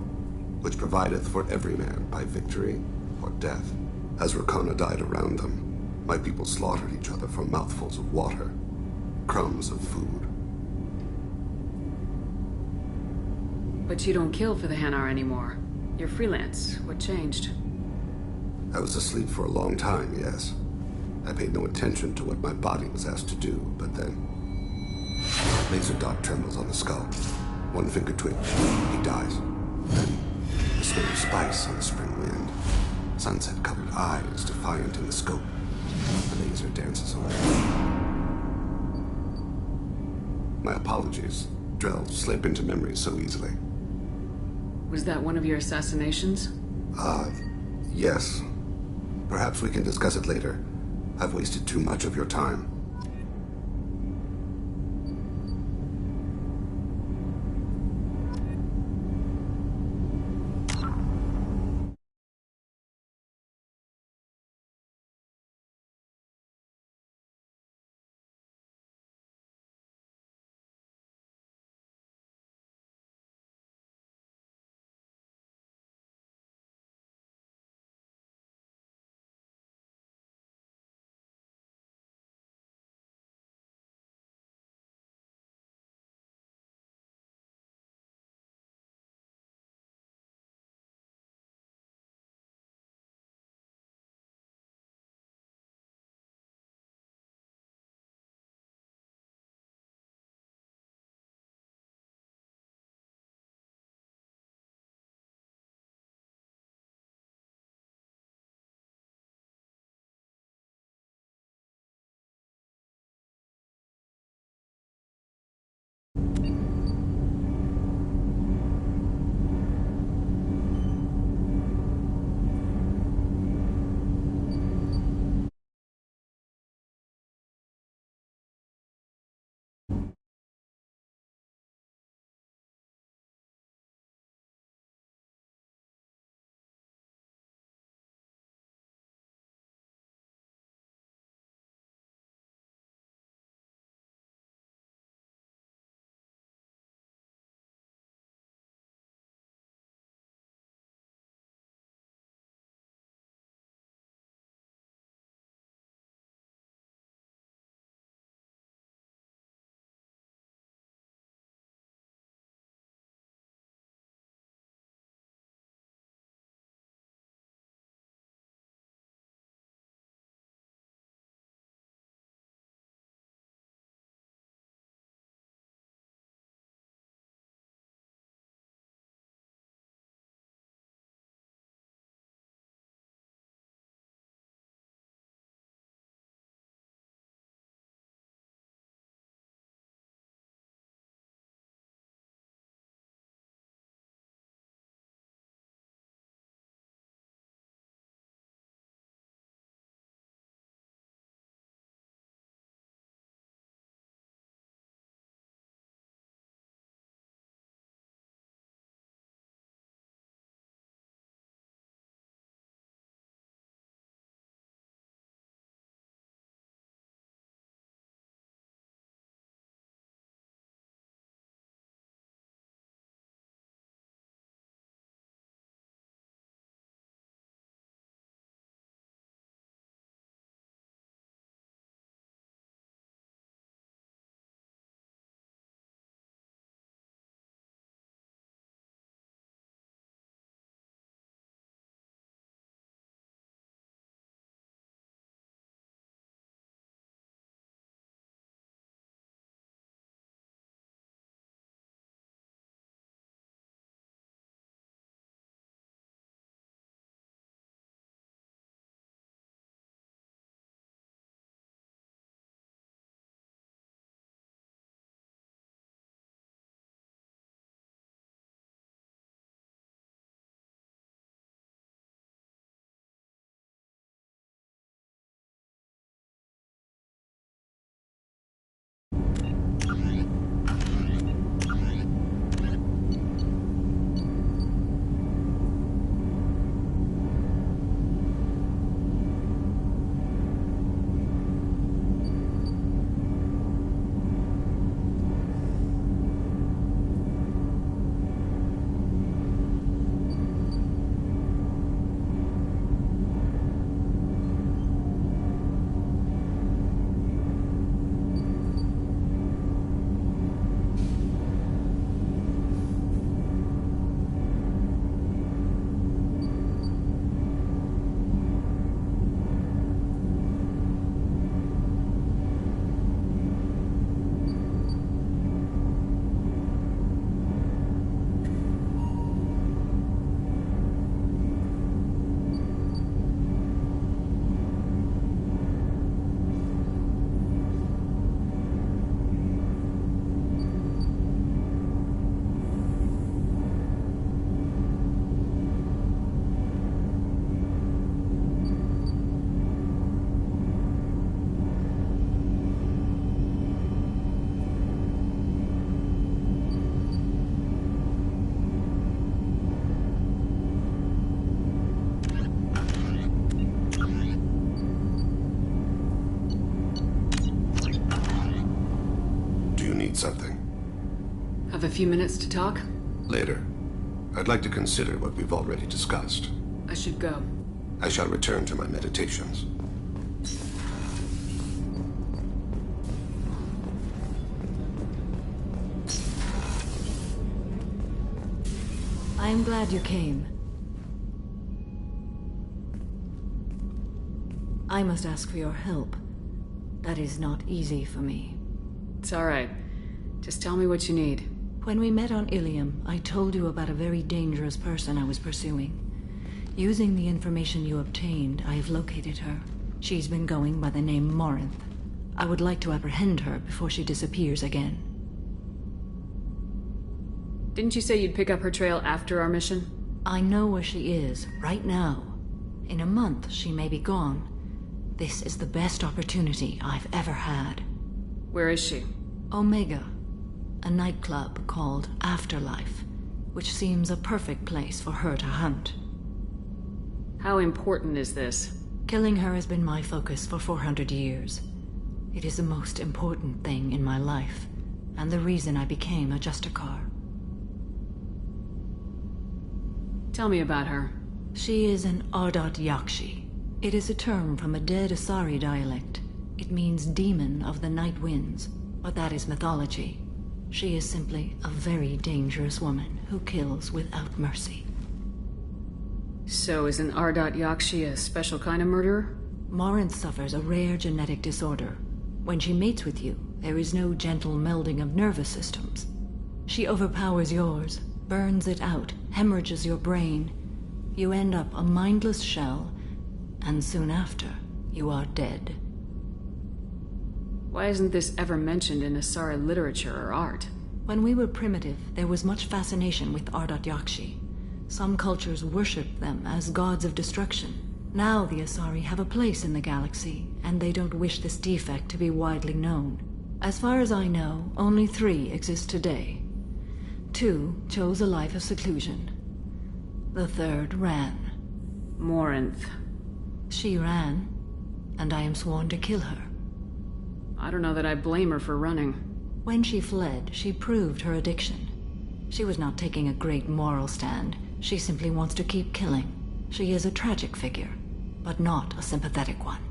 which provideth for every man by victory or death. As Rakana died around them, my people slaughtered each other for mouthfuls of water, crumbs of food.
But you don't kill for the Hanar anymore. You're freelance. What changed?
I was asleep for a long time, yes. I paid no attention to what my body was asked to do, but then... Laser dot trembles on the skull. One finger twitch. He dies. Then, the smell of spice on the spring wind. Sunset-colored eyes defiant in the scope. The laser dances away. My apologies. Drell slip into memory so easily.
Was that one of your assassinations?
Yes. Perhaps we can discuss it later. I've wasted too much of your time. something.
Have a few minutes to talk?
Later. I'd like to consider what we've already discussed.
I should go.
I shall return to my meditations.
I am glad you came. I must ask for your help. That is not easy for me.
It's all right. Just tell me what you need.
When we met on Ilium, I told you about a very dangerous person I was pursuing. Using the information you obtained, I have located her. She's been going by the name Morinth. I would like to apprehend her before she disappears again.
Didn't you say you'd pick up her trail after our mission?
I know where she is, right now. In a month, she may be gone. This is the best opportunity I've ever had.
Where is she?
Omega. A nightclub called Afterlife, which seems a perfect place for her to hunt.
How important is this?
Killing her has been my focus for 400 years. It is the most important thing in my life, and the reason I became a Justicar.
Tell me about her.
She is an Ardat Yakshi. It is a term from a dead Asari dialect. It means demon of the night winds, but that is mythology. She is simply a very dangerous woman who kills without mercy.
So is an Ardat Yakshi a special kind of murderer?
Morinth suffers a rare genetic disorder. When she mates with you, there is no gentle melding of nervous systems. She overpowers yours, burns it out, hemorrhages your brain. You end up a mindless shell, and soon after, you are dead.
Why isn't this ever mentioned in Asari literature or art?
When we were primitive, there was much fascination with Ardat Yakshi. Some cultures worshipped them as gods of destruction. Now the Asari have a place in the galaxy, and they don't wish this defect to be widely known. As far as I know, only 3 exist today. 2 chose a life of seclusion. The 3rd ran.
Morinth.
She ran, and I am sworn to kill her.
I don't know that I blame her for running.
When she fled, she proved her addiction. She was not taking a great moral stand. She simply wants to keep killing. She is a tragic figure, but not a sympathetic one.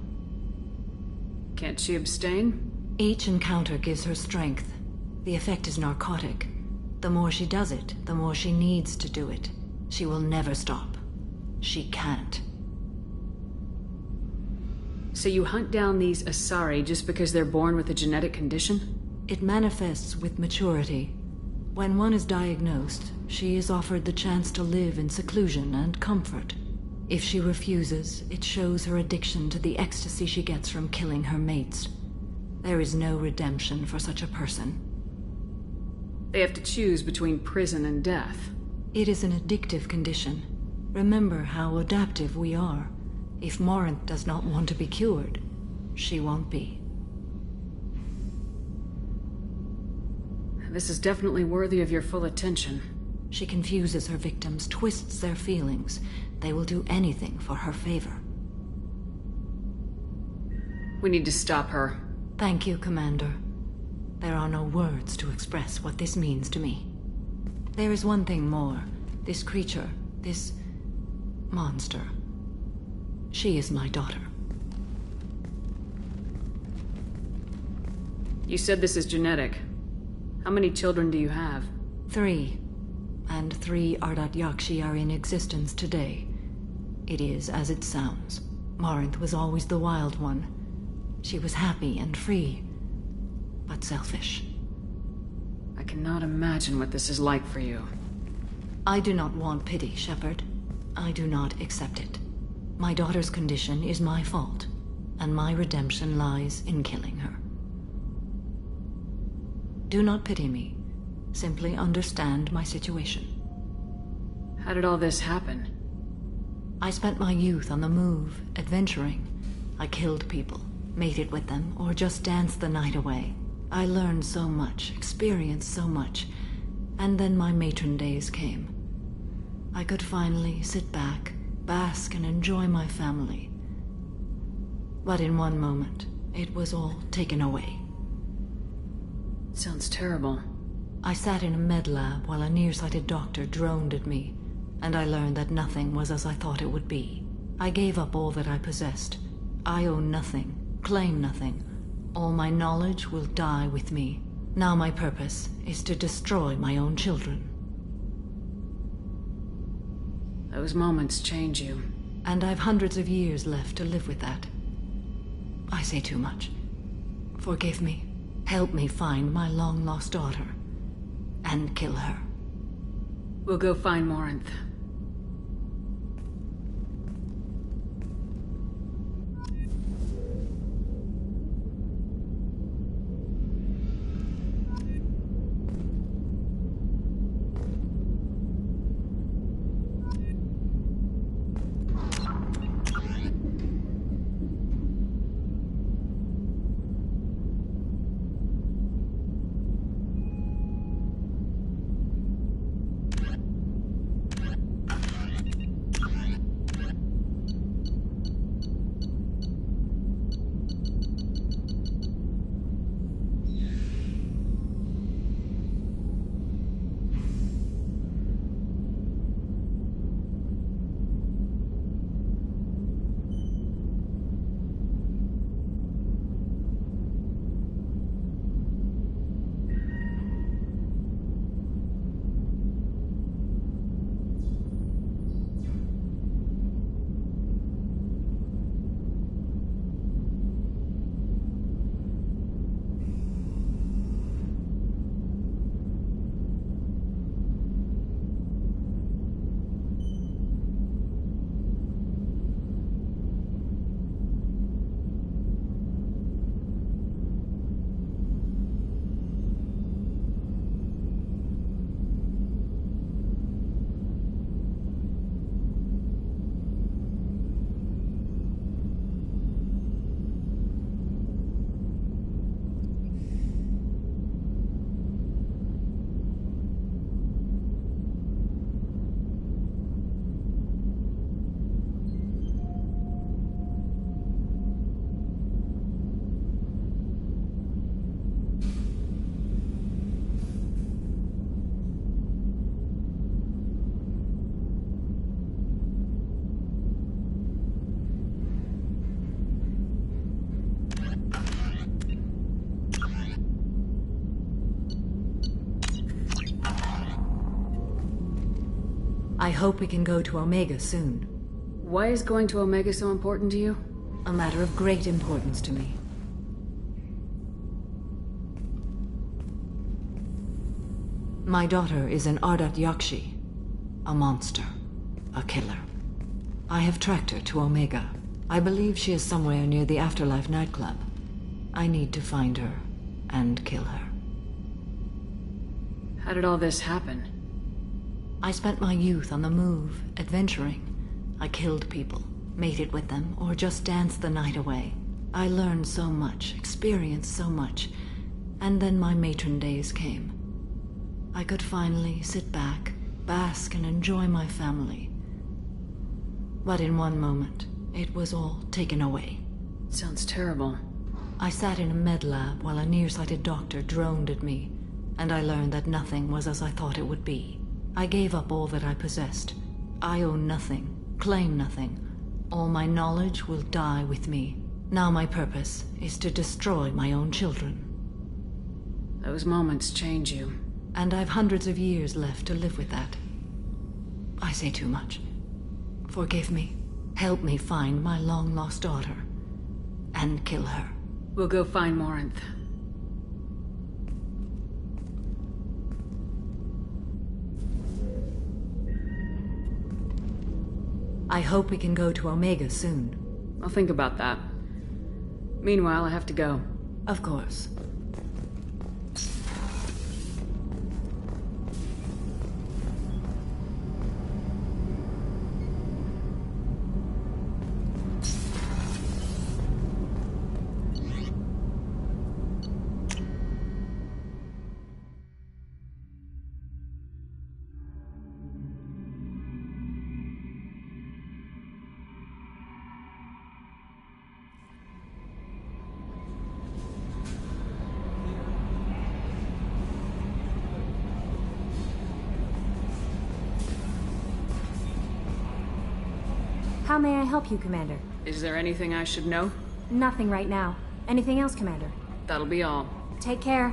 Can't she abstain?
Each encounter gives her strength. The effect is narcotic. The more she does it, the more she needs to do it. She will never stop. She can't.
So you hunt down these Asari just because they're born with a genetic condition?
It manifests with maturity. When one is diagnosed, she is offered the chance to live in seclusion and comfort. If she refuses, it shows her addiction to the ecstasy she gets from killing her mates. There is no redemption for such a person.
They have to choose between prison and death.
It is an addictive condition. Remember how adaptive we are. If Morinth does not want to be cured, she won't be.
This is definitely worthy of your full attention.
She confuses her victims, twists their feelings. They will do anything for her favor.
We need to stop her.
Thank you, Commander. There are no words to express what this means to me. There is one thing more. This creature, this monster. She is my daughter.
You said this is genetic. How many children do you have?
3. And 3 Ardat Yakshi are in existence today. It is as it sounds. Morinth was always the wild one. She was happy and free, but selfish.
I cannot imagine what this is like for you.
I do not want pity, Shepard. I do not accept it. My daughter's condition is my fault, and my redemption lies in killing her. Do not pity me. Simply understand my situation.
How did all this happen?
I spent my youth on the move, adventuring. I killed people, mated with them, or just danced the night away. I learned so much, experienced so much, and then my matron days came. I could finally sit back, bask and enjoy my family. But in one moment, it was all taken away.
Sounds terrible.
I sat in a med lab while a nearsighted doctor droned at me, and I learned that nothing was as I thought it would be. I gave up all that I possessed. I own nothing, claim nothing. All my knowledge will die with me. Now my purpose is to destroy my own children.
Those moments change you.
And I've hundreds of years left to live with that. I say too much. Forgive me. Help me find my long-lost daughter. And kill her.
We'll go find Morinth.
I hope we can go to Omega soon.
Why is going to Omega so important to you?
A matter of great importance to me. My daughter is an Ardat Yakshi. A monster. A killer. I have tracked her to Omega. I believe she is somewhere near the Afterlife nightclub. I need to find her and kill her.
How did all this happen?
I spent my youth on the move, adventuring. I killed people, mated with them, or just danced the night away. I learned so much, experienced so much, and then my matron days came. I could finally sit back, bask and enjoy my family. But in one moment, it was all taken away.
Sounds terrible.
I sat in a med lab while a nearsighted doctor droned at me, and I learned that nothing was as I thought it would be. I gave up all that I possessed. I own nothing, claim nothing. All my knowledge will die with me. Now my purpose is to destroy my own children.
Those moments change you.
And I've hundreds of years left to live with that. I say too much. Forgive me. Help me find my long-lost daughter. And kill her.
We'll go find Morinth.
I hope we can go to Omega soon.
I'll think about that. Meanwhile, I have to go.
Of course.
How may I help you, Commander?
Is there anything I should know?
Nothing right now. Anything else, Commander?
That'll be all.
Take care.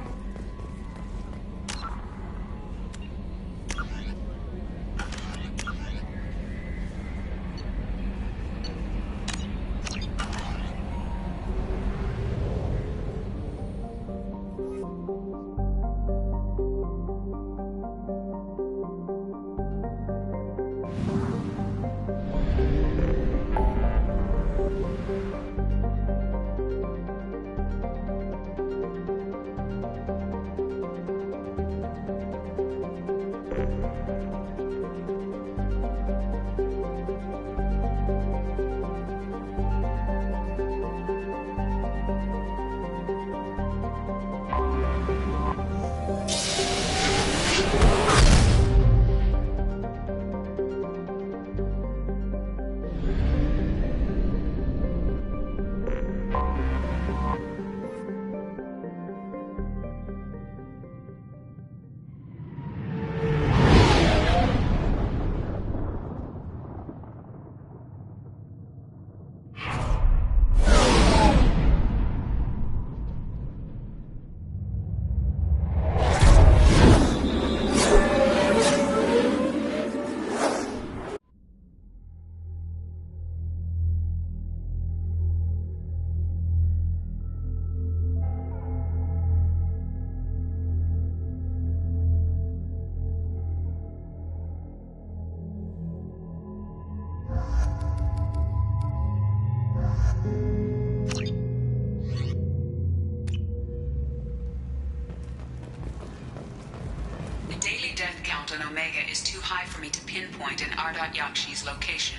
pinpoint an Ardat Yakshi's location.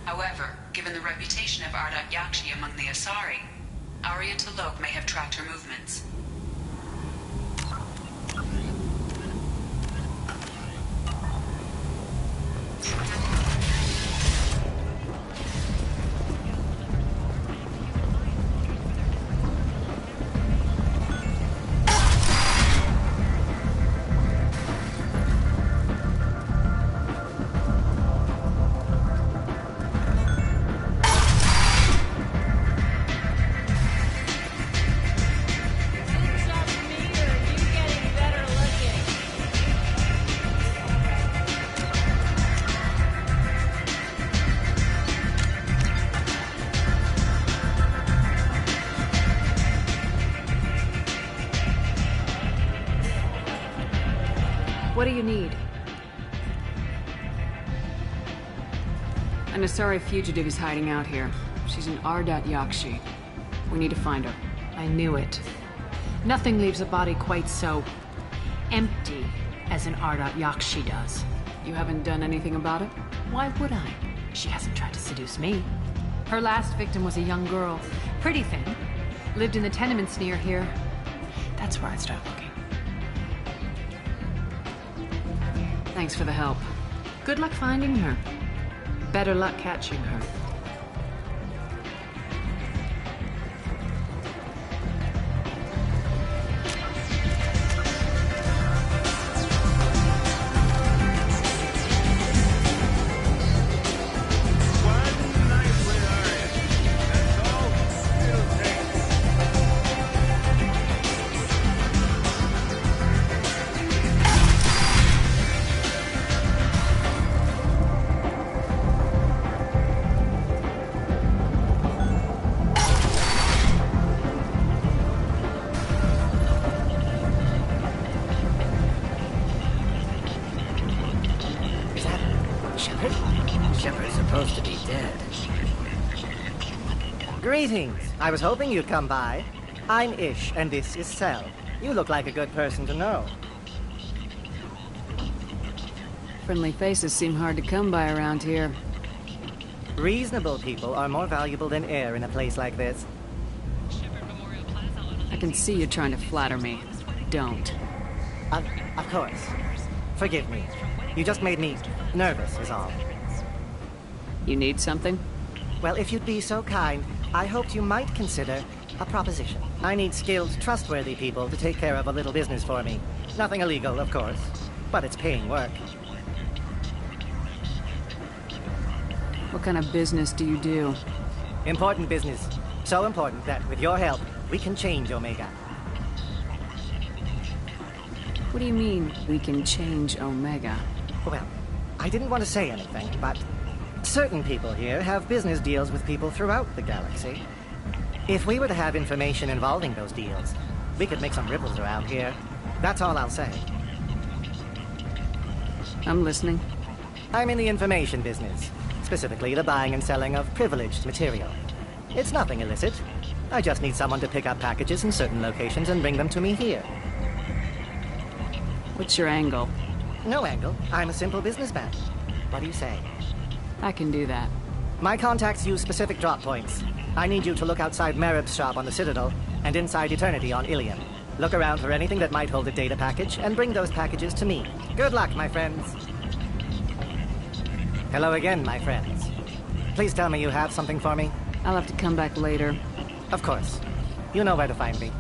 However, given the reputation of Ardat Yakshi among the Asari, Arya T'Loak may have tracked her movements.
What do you need? An Asari fugitive is hiding out here. She's an Ardat Yakshi. We need to find her.
I knew it. Nothing leaves a body quite so empty as an Ardat Yakshi does.
You haven't done anything about it?
Why would I? She hasn't tried to seduce me. Her last victim was a young girl. Pretty thin. Lived in the tenements near here. That's where I'd start looking.
Thanks for the help.
Good luck finding her. Better luck catching her.
Greetings. I was hoping you'd come by. I'm Ish, and this is Sel. You look like a good person to know.
Friendly faces seem hard to come by around here.
Reasonable people are more valuable than air in a place like this.
I can see you trying to flatter me. Don't.
Of course. Forgive me. You just made me nervous, is all.
You need something?
Well, if you'd be so kind, I hoped you might consider a proposition. I need skilled, trustworthy people to take care of a little business for me. Nothing illegal, of course, but it's paying work.
What What kind of business do you do?
Important business. So important that, with your help, we can change Omega.
What do you mean, we can change Omega?
Well, I didn't want to say anything, but certain people here have business deals with people throughout the galaxy. If we were to have information involving those deals, we could make some ripples around here. That's all I'll say.
I'm listening.
I'm in the information business, specifically the buying and selling of privileged material. It's nothing illicit. I just need someone to pick up packages in certain locations and bring them to me here.
What's your angle?
No angle. I'm a simple businessman. What do you say?
I can do that.
My contacts use specific drop points. I need you to look outside Merib's shop on the Citadel and inside Eternity on Ilium. Look around for anything that might hold a data package and bring those packages to me. Good luck, my friends. Hello again, my friends. Please tell me you have something for me.
I'll have to come back later.
Of course. You know where to find me.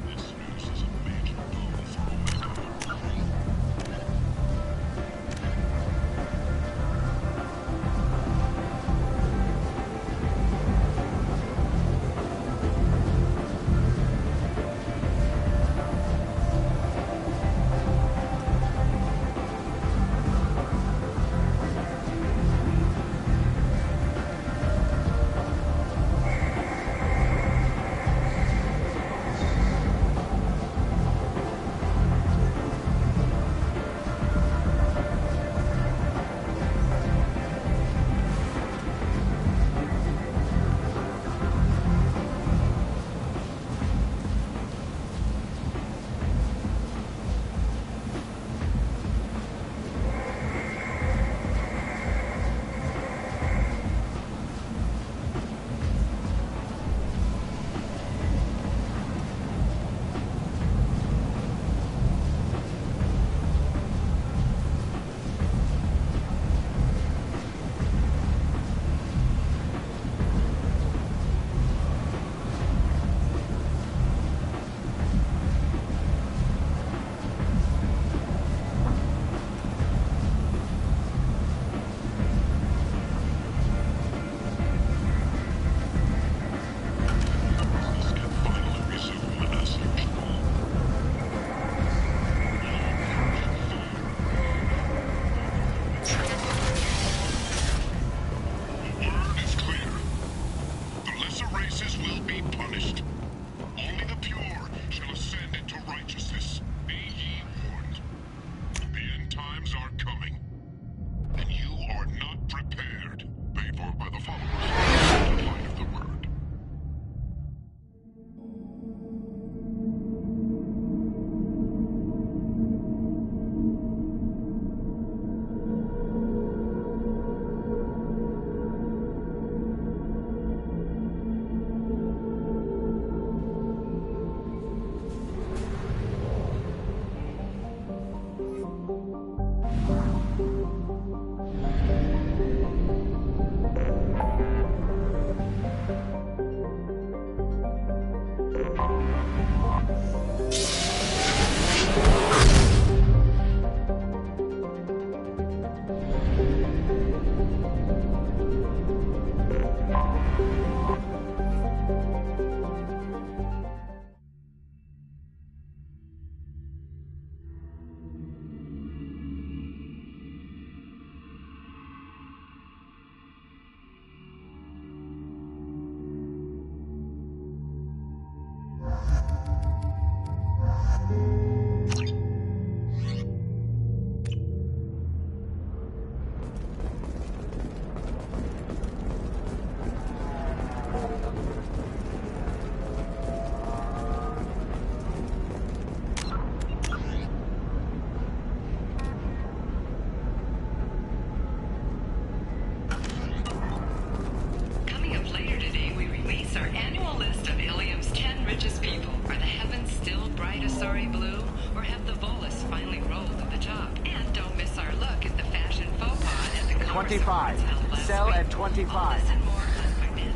Sell at 25.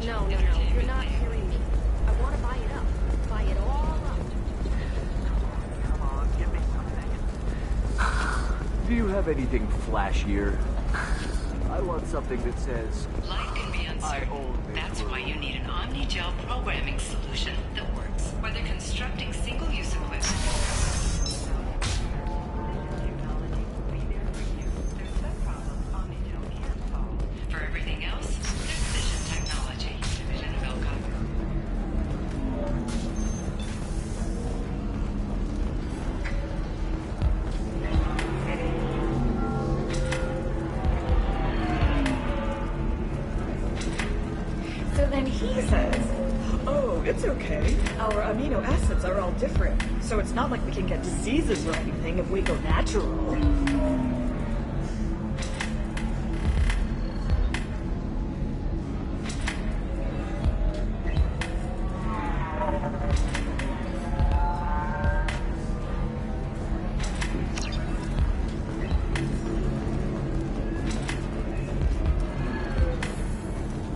No. You're not hearing me. I want to buy it up. Buy it all up.
Come on, give me something. Do you have anything flashier? I want something that says,
That's why you need an Omni-Gel programming solution that works, whether constructing single-use equipment. For everything else, there's Vision Technology, Division of Elcom.
So then he says, oh, it's okay. Our amino acids are all different, so it's not like we can get diseases or anything if we go natural.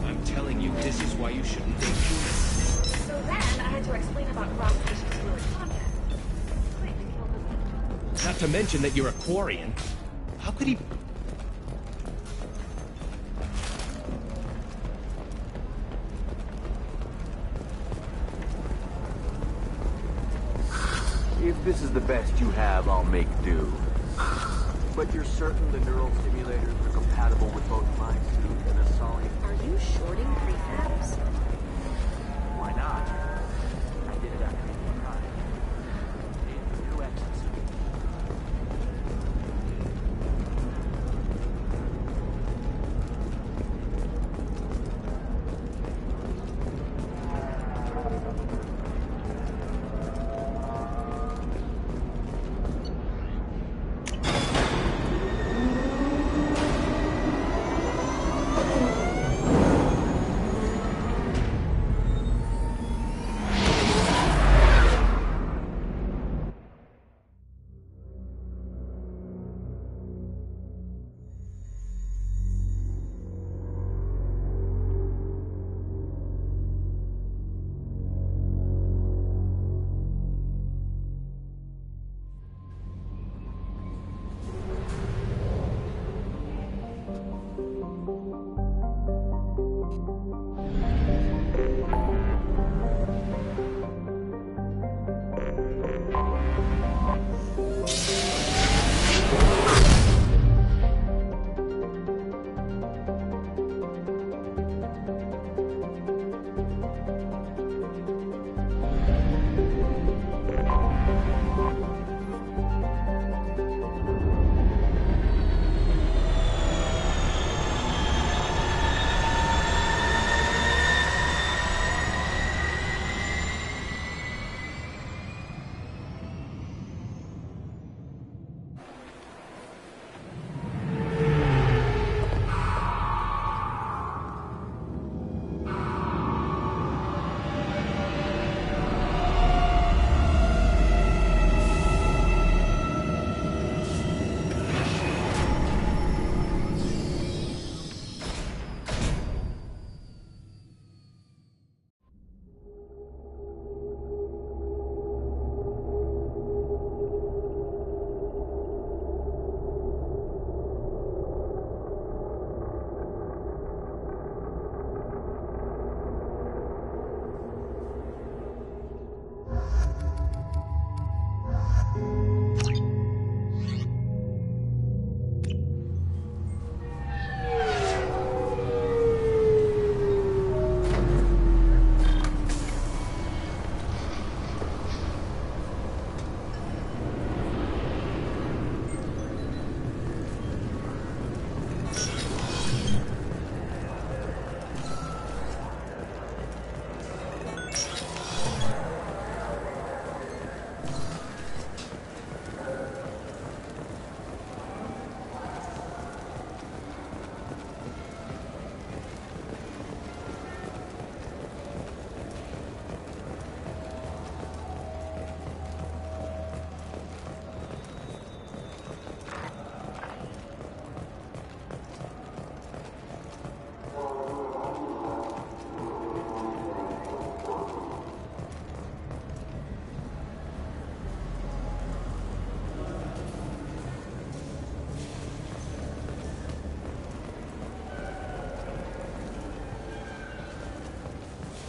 I'm telling you, this is why you shouldn't date humans.
So then I had to explain about rock fishes fluid contact.
Not to mention that you're a Quarian. How could he...
If this is the best you have, I'll make do. But you're certain the neural stimulators are compatible with both my suit and Asali?
Are you shorting prefabs?
Why not? I did it after the time. In new exits.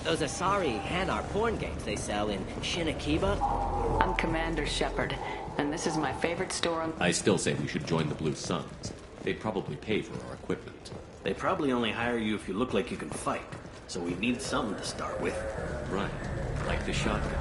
Those Asari Hanar porn games they sell in Shinakiba?
I'm Commander Shepard, and this is my favorite store on...
I still say we should join the Blue Suns. They'd probably pay for our equipment.
They probably only hire you if you look like you can fight, so we need something to start with.
Right, like the shotgun.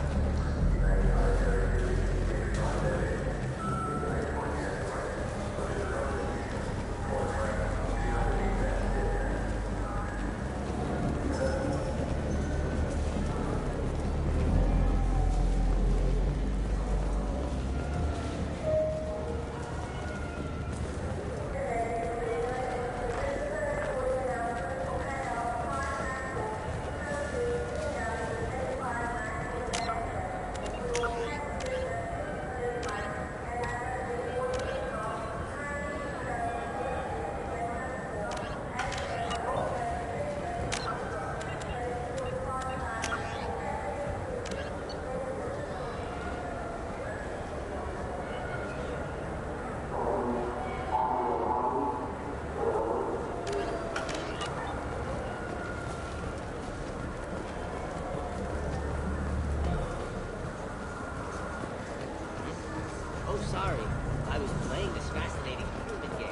Sorry, I was playing this fascinating human game.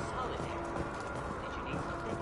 Solitaire. Did you need something?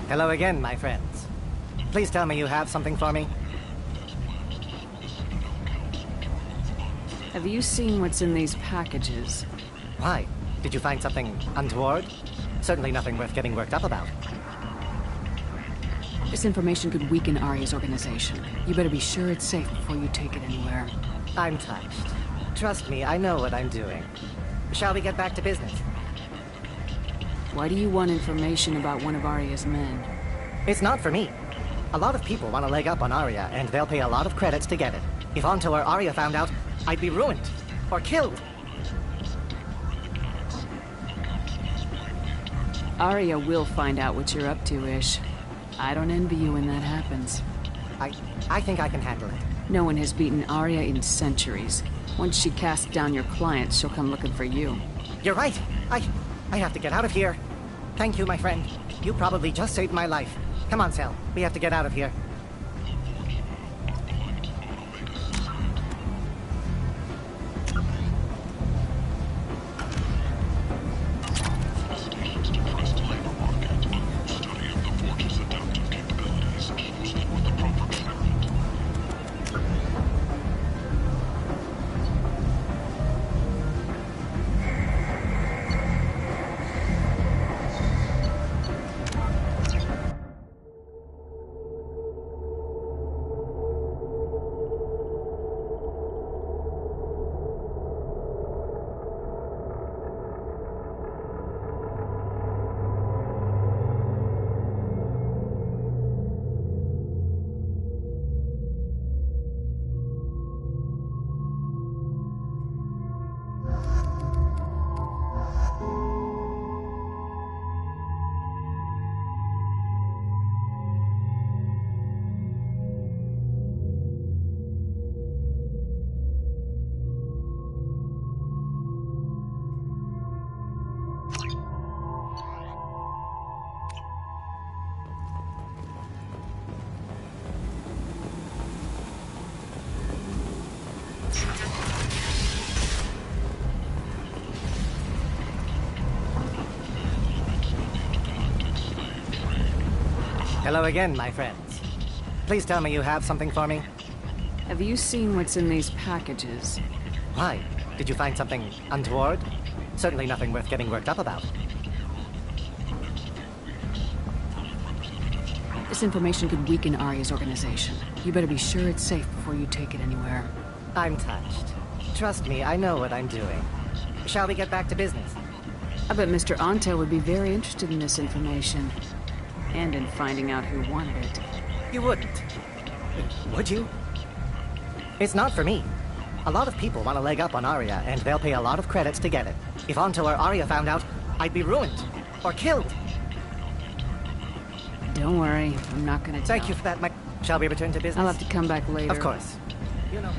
Hello again, my friends. Please tell me you have something for me.
Have you seen what's in these packages?
Why? Did you find something untoward? Certainly nothing worth getting worked up about.
This information could weaken Arya's organization. You better be sure it's safe before you take it anywhere.
I'm touched. Trust me, I know what I'm doing. Shall we get back to business?
Why do you want information about one of Arya's men?
It's not for me. A lot of people want a leg up on Arya, and they'll pay a lot of credits to get it. If Anto or Arya found out, I'd be ruined. Or killed.
Arya will find out what you're up to, Ish. I don't envy you when that happens.
I think I can handle it.
No one has beaten Arya in centuries. Once she casts down your clients, she'll come looking for you.
You're right. I have to get out of here. Thank you, my friend. You probably just saved my life. Come on, Sal. We have to get out of here. Hello again, my friends. Please tell me you have something for me.
Have you seen what's in these packages?
Why? Did you find something untoward? Certainly nothing worth getting worked up about.
This information could weaken Arya's organization. You better be sure it's safe before you take it anywhere.
I'm touched. Trust me, I know what I'm doing. Shall we get back to business?
I bet Mr. Anto would be very interested in this information. And in finding out who wanted it.
You wouldn't. Would you? It's not for me. A lot of people want a leg up on Arya, and they'll pay a lot of credits to get it. If Anto or Arya found out, I'd be ruined. Or killed.
Don't worry, I'm not gonna tell.
Thank you for that, Mike. Shall we return to business?
I'll have to come back later.
Of course. You know...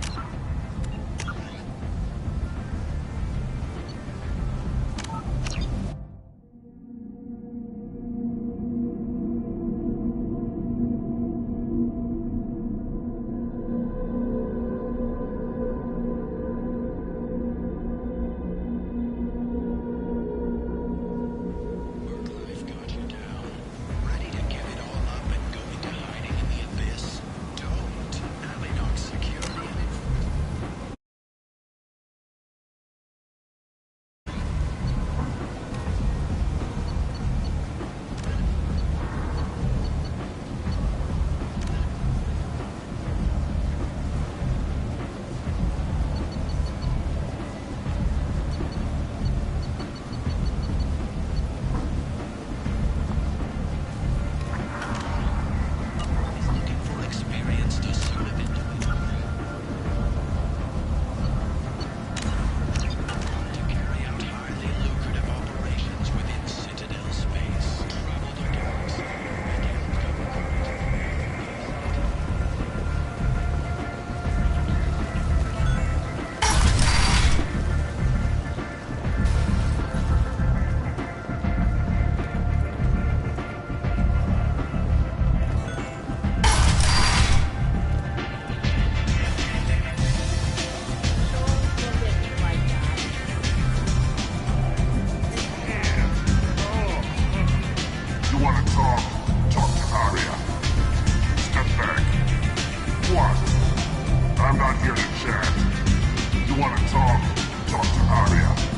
Dr. Aria.